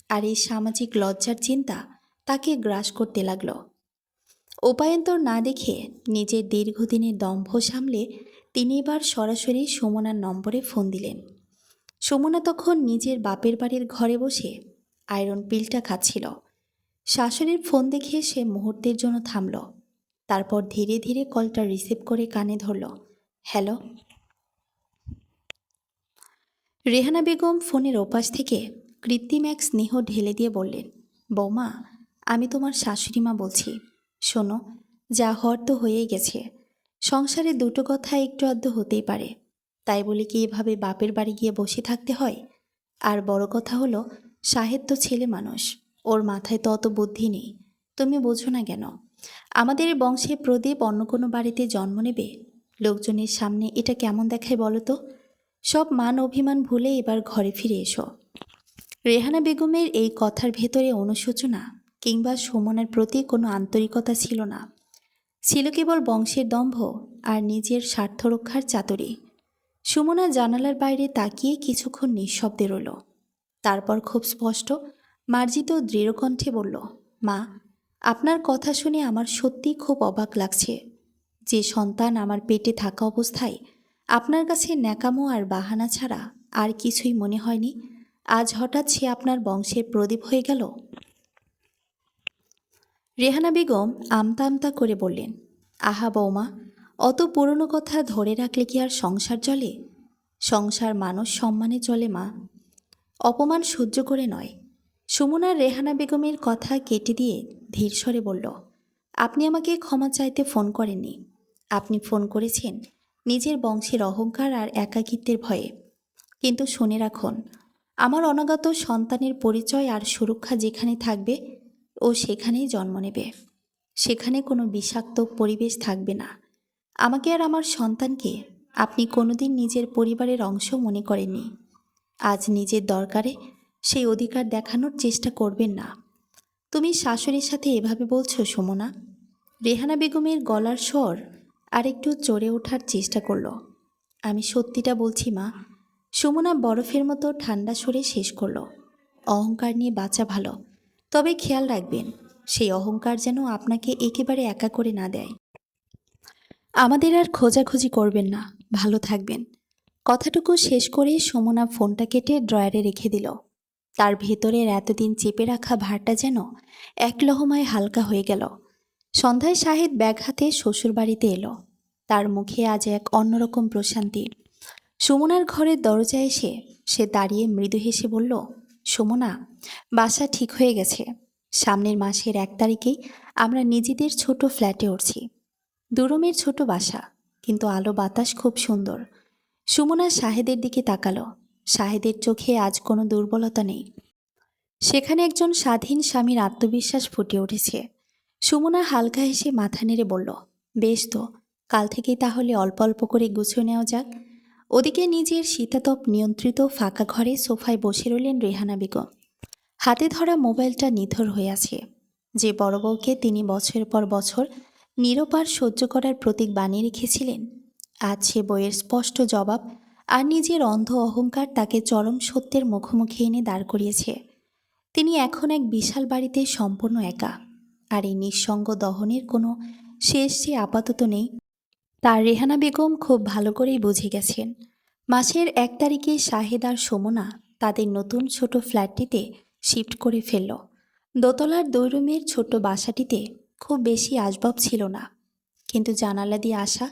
আর এই সামাজিক লজ্জার চিন্তা তাকে গ্রাস করতে লাগল। উপায়ন্তর না দেখে নিজের দীর্ঘদিনের দম্ভ সামলে তিনি এবার সরাসরি সুমনার নম্বরে ফোন দিলেন। সুমনা তখন নিজের বাপের বাড়ির ঘরে বসে আয়রন পিলটা খাচ্ছিল। শাশুড়ির ফোন দেখে সে মুহূর্তের জন্য থামল। তারপর ধীরে ধীরে কলটা রিসিভ করে কানে ধরল। হ্যালো। রেহানা বেগম ফোনের ওপাশ থেকে কৃত্রিম এক স্নেহ ঢেলে দিয়ে বললেন, বৌমা, আমি তোমার শাশুড়ি মা বলছি। শোনো, যা হওয়ার তো হয়েই গেছে। সংসারে দুটো কথা একটু আধটু হতেই পারে, তাই বলে কি এভাবে বাপের বাড়ি গিয়ে বসে থাকতে হয়? আর বড় কথা হলো, শাহেদ তো ছেলে মানুষ, ওর মাথায় তো অত বুদ্ধি নেই। তুমি বোঝো না কেন? আমাদের বংশে প্রদীপ অন্য কোনো বাড়িতে জন্ম নেবে? লোকজনের সামনে এটা কেমন দেখায় বলো তো? সব মান অভিমান ভুলে এবার ঘরে ফিরে এসো। রেহানা বেগমের এই কথার ভেতরে অনুশোচনা কিংবা সুমনের প্রতি কোনো আন্তরিকতা ছিল না। ছিল কেবল বংশের দম্ভ আর নিজের স্বার্থ রক্ষার চাতুরি। সুমনা জানালার বাইরে তাকিয়ে কিছুক্ষণ নিঃশব্দে রইল। তারপর খুব স্পষ্ট, মার্জিত দৃঢ় কণ্ঠে বলল, মা, আপনার কথা শুনে আমার সত্যিই খুব অবাক লাগছে। যে সন্তান আমার পেটে থাকা অবস্থায় আপনার কাছে ন্যাকামো আর বাহানা ছাড়া আর কিছুই মনে হয়নি, আজ হঠাৎ সে আপনার বংশের প্রদীপ হয়ে গেল। রেহানা বেগম আমতা আমতা করে বললেন, আহা বৌমা, অত পুরনো কথা ধরে রাখলে কি আর সংসার চলে? সংসার মানুষ সম্মানে চলে মা, অপমান সহ্য করে নয়। সুমনার রেহানা বেগমের কথা কেটে দিয়ে ধীর স্বরে বলল, আপনি আমাকে ক্ষমা চাইতে ফোন করেননি। আপনি ফোন করেছেন নিজের বংশের অহংকার আর একাকিত্বের ভয়ে। কিন্তু শুনে রাখুন, আমার অনাগত সন্তানের পরিচয় আর সুরক্ষা যেখানে থাকবে, ও সেখানেই জন্ম নেবে। সেখানে কোনো বিষাক্ত পরিবেশ থাকবে না। আমাকে আর আমার সন্তানকে আপনি কোনোদিন নিজের পরিবারের অংশ মনে করেননি। আজ নিজের দরকারে সেই অধিকার দেখানোর চেষ্টা করবেন না। তুমি শাশুড়ির সাথে এভাবে বলছো সুমনা? রেহানা বেগমের গলার স্বর আরেকটু চড়ে ওঠার চেষ্টা করল। আমি সত্যিটা বলছি মা। সুমনা বরফের মতো ঠান্ডা সরে শেষ করল। অহংকার নিয়ে বাঁচা ভালো, তবে খেয়াল রাখবেন সেই অহংকার যেন আপনাকে একেবারে একা করে না দেয়। আমাদের আর খোঁজাখুঁজি করবেন না, ভালো থাকবেন। কথাটুকু শেষ করে সুমনা ফোনটা কেটে ড্রয়ারে রেখে দিল। তার ভেতরের এতদিন চেপে রাখা ভারটা যেন এক লহমায় হালকা হয়ে গেল। সন্ধ্যায় শাহেদ ব্যাগ হাতে শ্বশুরবাড়িতে এলো। তার মুখে আজ এক অন্যরকম প্রশান্তি। সুমনার ঘরের দরজায় এসে সে দাঁড়িয়ে মৃদু হেসে বলল, সুমনা, বাসা ঠিক হয়ে গেছে। সামনের মাসের 1 তারিখেই আমরা নিজেদের ছোট ফ্ল্যাটে উঠছি। 2 রুমের ছোট বাসা, কিন্তু আলো বাতাস খুব সুন্দর। সুমনা শাহেদের দিকে তাকালো। শাহেদের চোখে আজ কোনো দুর্বলতা নেই। সেখানে একজন স্বাধীন স্বামীর আত্মবিশ্বাস ফুটে উঠেছে। সুমনা হালকা হেসে মাথা নেড়ে বলল, বেশ তো, কাল থেকেই তাহলে অল্প অল্প করে গুছিয়ে নেওয়া যাক। ওদিকে নিজের শীতাতপ নিয়ন্ত্রিত ফাঁকা ঘরে সোফায় বসে রইলেন রেহানা বেগম। হাতে ধরা মোবাইলটা নিথর হয়ে আছে। যে বড় বউকে তিনি বছরের পর বছর নিরপার সহ্য করার প্রতীক বানিয়ে রেখেছিলেন, আজ সে বইয়ের স্পষ্ট জবাব আর নিজের অন্ধ অহংকার তাকে চরম সত্যের মুখোমুখি এনে দাঁড় করিয়েছে। তিনি এখন এক বিশাল বাড়িতে সম্পূর্ণ একা, আর এই নিঃসঙ্গ দহনের কোনো শেষ যে আপাতত নেই, তার রেহানা বেগম খুব ভালো করেই বুঝে গেছেন। মাসের 1 তারিখে শাহেদ আর সুমনা তাদের নতুন ছোট ফ্ল্যাটটিতে শিফট করে ফেলল। দোতলার 2 রুমের ছোট্ট বাসাটিতে খুব বেশি আসবাব ছিল না, কিন্তু জানালা দিয়ে আসা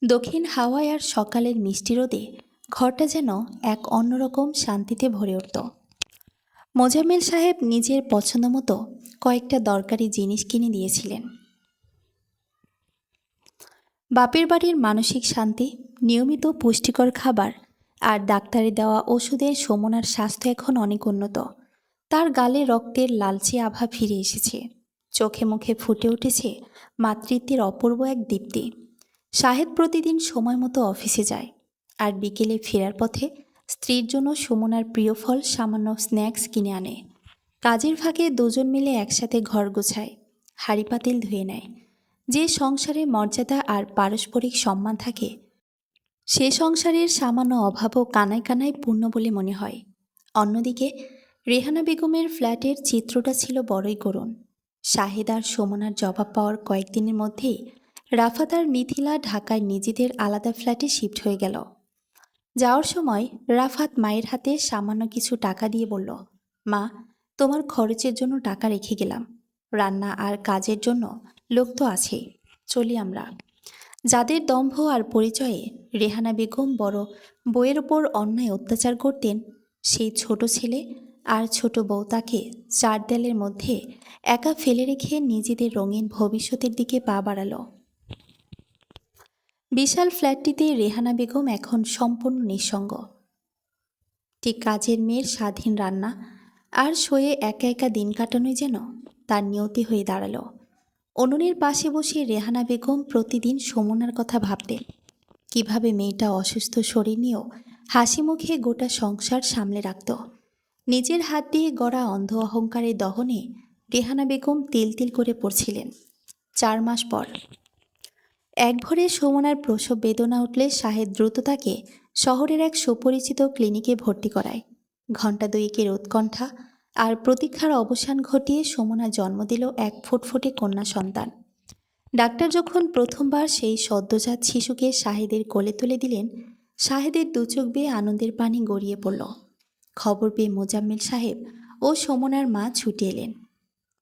দক্ষিণ হাওয়ায় আর সকালের মিষ্টি রোদে ঘরটা যেন এক অন্যরকম শান্তিতে ভরে উঠত। মোজাম্মেল সাহেব নিজের পছন্দমতো কয়েকটা দরকারি জিনিস কিনে দিয়েছিলেন। বাপের বাড়ির মানসিক শান্তি, নিয়মিত পুষ্টিকর খাবার আর ডাক্তারের দেওয়া ওষুধে সুমনার স্বাস্থ্য এখন অনেক উন্নত। তার গালে রক্তের লালচে আভা ফিরে এসেছে। চোখে মুখে ফুটে উঠেছে মাতৃত্বের অপূর্ব এক দীপ্তি। শাহেদ প্রতিদিন সময় মতো অফিসে যায়, আর বিকেলে ফেরার পথে স্ত্রীর জন্য সুমনার প্রিয় ফল সামান্য স্ন্যাক্স কিনে আনে। কাজের ফাঁকে দুজন মিলে একসাথে ঘর গোছায়, হাঁড়ি পাতিল ধুয়ে নেয়। যে সংসারে মর্যাদা আর পারস্পরিক সম্মান থাকে, সে সংসারের সামান্য অভাবও কানায় কানায় পূর্ণ বলে মনে হয়। অন্যদিকে রেহানা বেগমের ফ্ল্যাটের চিত্রটা ছিল বড়ই করুণ। শাহেদ আর সুমনার জবাব পাওয়ার কয়েকদিনের মধ্যেই রাফাত আর মিথিলা ঢাকায় নিজেদের আলাদা ফ্ল্যাটে শিফট হয়ে গেল। যাওয়ার সময় রাফাত মায়ের হাতে সামান্য কিছু টাকা দিয়ে বলল, মা, তোমার খরচের জন্য টাকা রেখে গেলাম। রান্না আর কাজের জন্য লোক তো আছেই, চলি আমরা। যাদের দম্ভ আর পরিচয়ে রেহানা বেগম বড় বউয়ের ওপর অন্যায় অত্যাচার করতেন, সেই ছোট ছেলে আর ছোট বউ তাকে চার দেয়ালের মধ্যে একা ফেলে রেখে নিজেদের রঙিন ভবিষ্যতের দিকে পা বাড়ালো। বিশাল ফ্ল্যাটটিতে রেহানা বেগম এখন সম্পূর্ণ নিঃসঙ্গ। ঠিক কাজের মেয়ের স্বাধীন রান্না আর শোয়ে একা একা দিন কাটানোই যেন তার নিয়তি হয়ে দাঁড়ালো। উনুনের পাশে বসে রেহানা বেগম প্রতিদিন সুমনার কথা ভাবতেন, কিভাবে মেয়েটা অসুস্থ শরীর নিয়েও হাসি মুখে গোটা সংসার সামলে রাখত। নিজের হাত দিয়ে গড়া অন্ধ অহংকারের দহনে রেহানা বেগম তিল তিল করে পড়ছিলেন। 4 মাস পর এক ভোরে সুমনার প্রসব বেদনা উঠলে শাহেদ দ্রুত তাকে শহরের এক সুপরিচিত ক্লিনিকে ভর্তি করায়। ঘণ্টা দুয়েকের উৎকণ্ঠা আর প্রতীক্ষার অবসান ঘটিয়ে সুমনা জন্ম দিল এক ফুটফুটে কন্যা সন্তান। ডাক্তার যখন প্রথমবার সেই সদ্যজাত শিশুকে শাহেদের কোলে তুলে দিলেন, শাহেদের দুচোখ বেয়ে আনন্দের পানি গড়িয়ে পড়ল। খবর পেয়ে মোজাম্মেল সাহেব ও সুমনার মা ছুটে এলেন।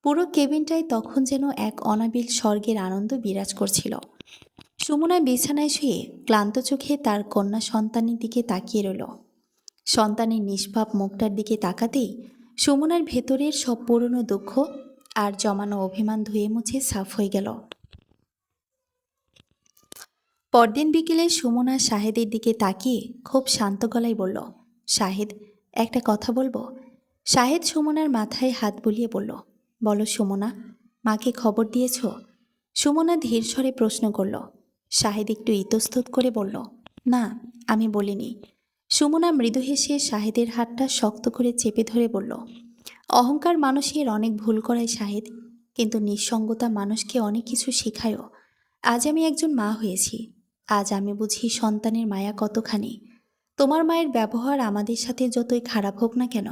পুরো কেবিনটায় তখন যেন এক অনাবিল স্বর্গের আনন্দ বিরাজ করছিল। সুমনা বিছানায় শুয়ে ক্লান্ত চোখে তার কন্যা সন্তানের দিকে তাকিয়ে রইল। সন্তানের নিষ্পাপ মুখটার দিকে তাকাতেই সুমনার ভেতরের সব পুরনো দুঃখ আর জমানো অভিমান ধুয়ে মুছে সাফ হয়ে গেল। পরদিন বিকেলে সুমনা শাহেদের দিকে তাকিয়ে খুব শান্ত গলায় বলল, শাহেদ, একটা কথা বলবো? শাহেদ সুমনার মাথায় হাত বুলিয়ে বলল, বলো সুমনা, মাকে খবর দিয়েছ? সুমনা ধীর স্বরে প্রশ্ন করল। শাহেদ একটু ইতস্তত করে বলল, না, আমি বলিনি। সুমনা মৃদু হেসে শাহেদের হাতটা শক্ত করে চেপে ধরে বলল, অহংকার মানুষের অনেক ভুল করায় শাহেদ, কিন্তু নিঃসঙ্গতা মানুষকে অনেক কিছু শেখায়ও। আজ আমি একজন মা হয়েছি, আজ আমি বুঝি সন্তানের মায়া কতখানি। তোমার মায়ের ব্যবহার আমাদের সাথে যতই খারাপ হোক না কেন,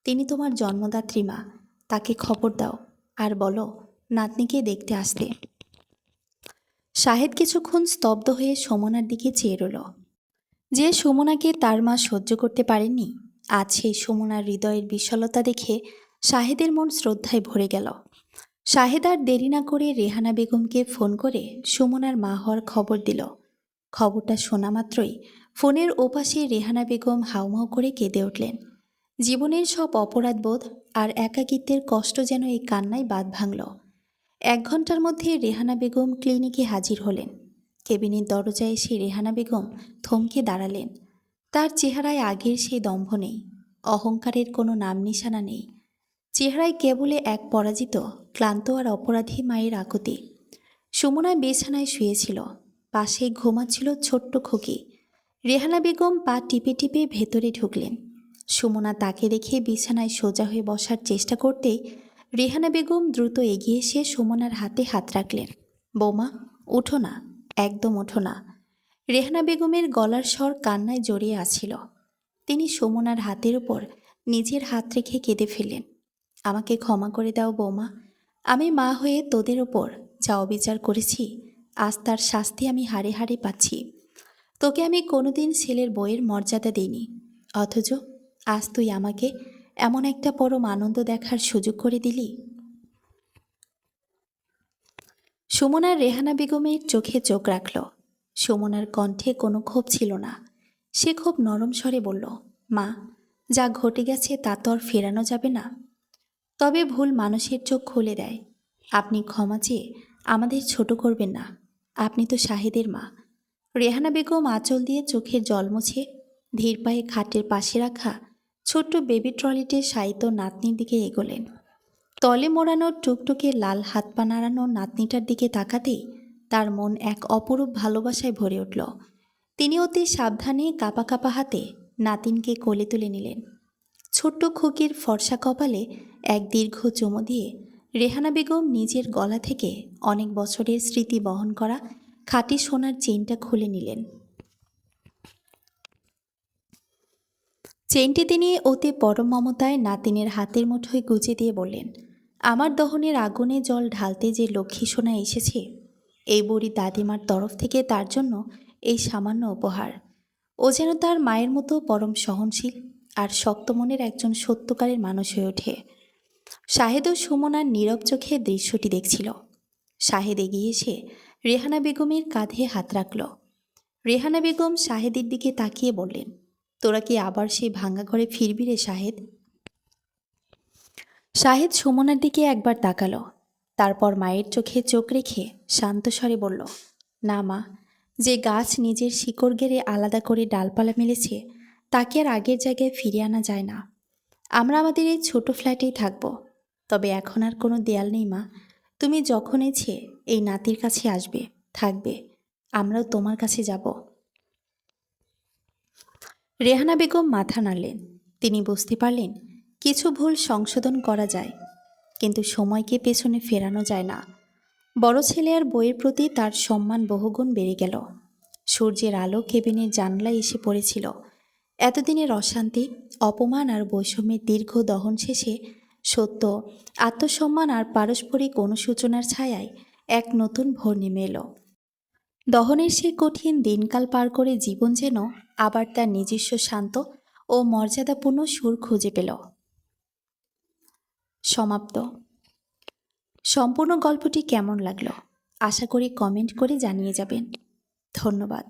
তিনি তোমার জন্মদাত্রী মা। তাকে খবর দাও আর বলো নাতনিকে দেখতে আসতে। শাহেদ কিছুক্ষণ স্তব্ধ হয়ে সুমনার দিকে চেয়ে রইল। যে সুমনাকে তার মা সহ্য করতে পারেননি, আজ সেই সুমনার হৃদয়ের বিশালতা দেখে শাহেদের মন শ্রদ্ধায় ভরে গেল। শাহেদ আর দেরি না করে রেহানা বেগমকে ফোন করে সুমনার মা হওয়ার খবর দিল। খবরটা শোনা মাত্রই ফোনের ওপাশে রেহানা বেগম হাউমাউ করে কেঁদে উঠলেন। জীবনের সব অপরাধবোধ আর একাকিত্বের কষ্ট যেন এই কান্নায় বাঁধ ভাঙল। 1 ঘন্টার মধ্যে রেহানা বেগম ক্লিনিকে হাজির হলেন। কেবিনের দরজায় এসে রেহানা বেগম থমকে দাঁড়ালেন। তার চেহারায় আগের সেই দম্ভ নেই, অহংকারের কোনো নাম নিশানা নেই। চেহারায় কেবলে এক পরাজিত, ক্লান্ত আর অপরাধী মায়ের আকুতি। সুমনা বিছানায় শুয়েছিল, পাশেই ঘুমাচ্ছিল ছোট্ট খুকি। রেহানা বেগম পা টিপে টিপে ভেতরে ঢুকলেন। সুমনা তাকে দেখে বিছানায় সোজা হয়ে বসার চেষ্টা করতেই রেহানা বেগম দ্রুত এগিয়ে এসে সুমনার হাতে হাত রাখলেন। বৌমা, উঠো না, একদম ওঠো না। রেহানা বেগমের গলার স্বর কান্নায় জড়িয়ে আছিল। তিনি সুমনার হাতের উপর নিজের হাত রেখে কেঁদে ফেললেন। আমাকে ক্ষমা করে দাও বৌমা, আমি মা হয়ে তোদের ওপর যা অবিচার করেছি, আজ তার শাস্তি আমি হাড়ে হাড়ে পাচ্ছি। তোকে আমি কোনোদিন ছেলের বউয়ের মর্যাদা দিইনি, অথচ আজ তুই আমাকে এমন একটা পরম আনন্দ দেখার সুযোগ করে দিলি। সুমনার রেহানা বেগমের চোখে চোখ রাখল। সুমনার কণ্ঠে কোনো ক্ষোভ ছিল না। সে খুব নরম স্বরে বলল, মা, যা ঘটে গেছে তা তো আর ফেরানো যাবে না, তবে ভুল মানুষের চোখ খুলে দেয়। আপনি ক্ষমা চেয়ে আমাদের ছোট করবেন না, আপনি তো শাহেদের মা। রেহানা বেগম আঁচল দিয়ে চোখের জল মুছে ধীর পায়ে খাটের পাশে রাখা ছোট্ট বেবি ট্রলিতে শায়িত নাতনির দিকে এগোলেন। তলে মোড়ানো টুকটুকে লাল হাত পা নাড়ানো নাতনিটার দিকে তাকাতেই তার মন এক অপরূপ ভালোবাসায় ভরে উঠল। তিনি অতি সাবধানে কাঁপা কাঁপা হাতে নাতিনকে কোলে তুলে নিলেন। ছোট্ট খুকির ফর্সা কপালে এক দীর্ঘ চুমু দিয়ে রেহানা বেগম নিজের গলা থেকে অনেক বছরের স্মৃতি বহন করা খাঁটি সোনার চেইনটা খুলে নিলেন। চেইনটি তিনি অতি পরম মমতায় নাতিনের হাতের মুঠোয় গুজে দিয়ে বললেন, আমার দহনের আগুনে জল ঢালতে যে লক্ষ্মী সোনা এসেছে, এই বুড়ি দাদিমার তরফ থেকে তার জন্য এই সামান্য উপহার। ও যেন তার মায়ের মতো পরম সহনশীল আর শক্ত মনের একজন সত্যকারের মানুষ হয়ে ওঠে। শাহেদ ও সুমনার নীরব চোখে দৃশ্যটি দেখছিল। শাহেদ এগিয়ে এসে রেহানা বেগমের কাঁধে হাত রাখল। রেহানা বেগম শাহেদের দিকে তাকিয়ে বললেন, তোরা কি আবার সেই ভাঙা ঘরে ফিরবি রে শাহেদ? শাহেদ সুমনার দিকে একবার তাকালো, তারপর মায়ের চোখে চোখ রেখে শান্ত স্বরে বলল, না মা, যে গাছ নিজের শিকড় গেড়ে আলাদা করে ডালপালা মেলেছে তাকে আর আগের জায়গায় ফিরিয়ে আনা যায় না। আমরা আমাদের এই ছোট ফ্ল্যাটেই থাকব, তবে এখন আর কোনো দেয়াল নেই মা। তুমি যখন ইচ্ছে এই নাতির কাছে আসবে, থাকবে, আমরাও তোমার কাছে যাব। রেহানা বেগম মাথা নাড়লেন। তিনি বুঝতে পারলেন কিছু ভুল সংশোধন করা যায়, কিন্তু সময়কে পেছনে ফেরানো যায় না। বড় ছেলে আর বইয়ের প্রতি তার সম্মান বহুগুণ বেড়ে গেল। সূর্যের আলো কেবিনের জানলায় এসে পড়েছিল। এতদিনের অশান্তি, অপমান আর বৈষম্যের দীর্ঘ দহন শেষে সত্য, আত্মসম্মান আর পারস্পরিক অনুশোচনার ছায়ায় এক নতুন ভোর নেমে এলো। দহনের সেই কঠিন দিনকাল পার করে জীবন যেন আবার তার নিজস্ব শান্ত ও মর্যাদাপূর্ণ সুর খুঁজে পেল। সমাপ্ত। সম্পূর্ণ গল্পটি কেমন লাগলো আশা করি কমেন্ট করে জানিয়ে যাবেন। ধন্যবাদ।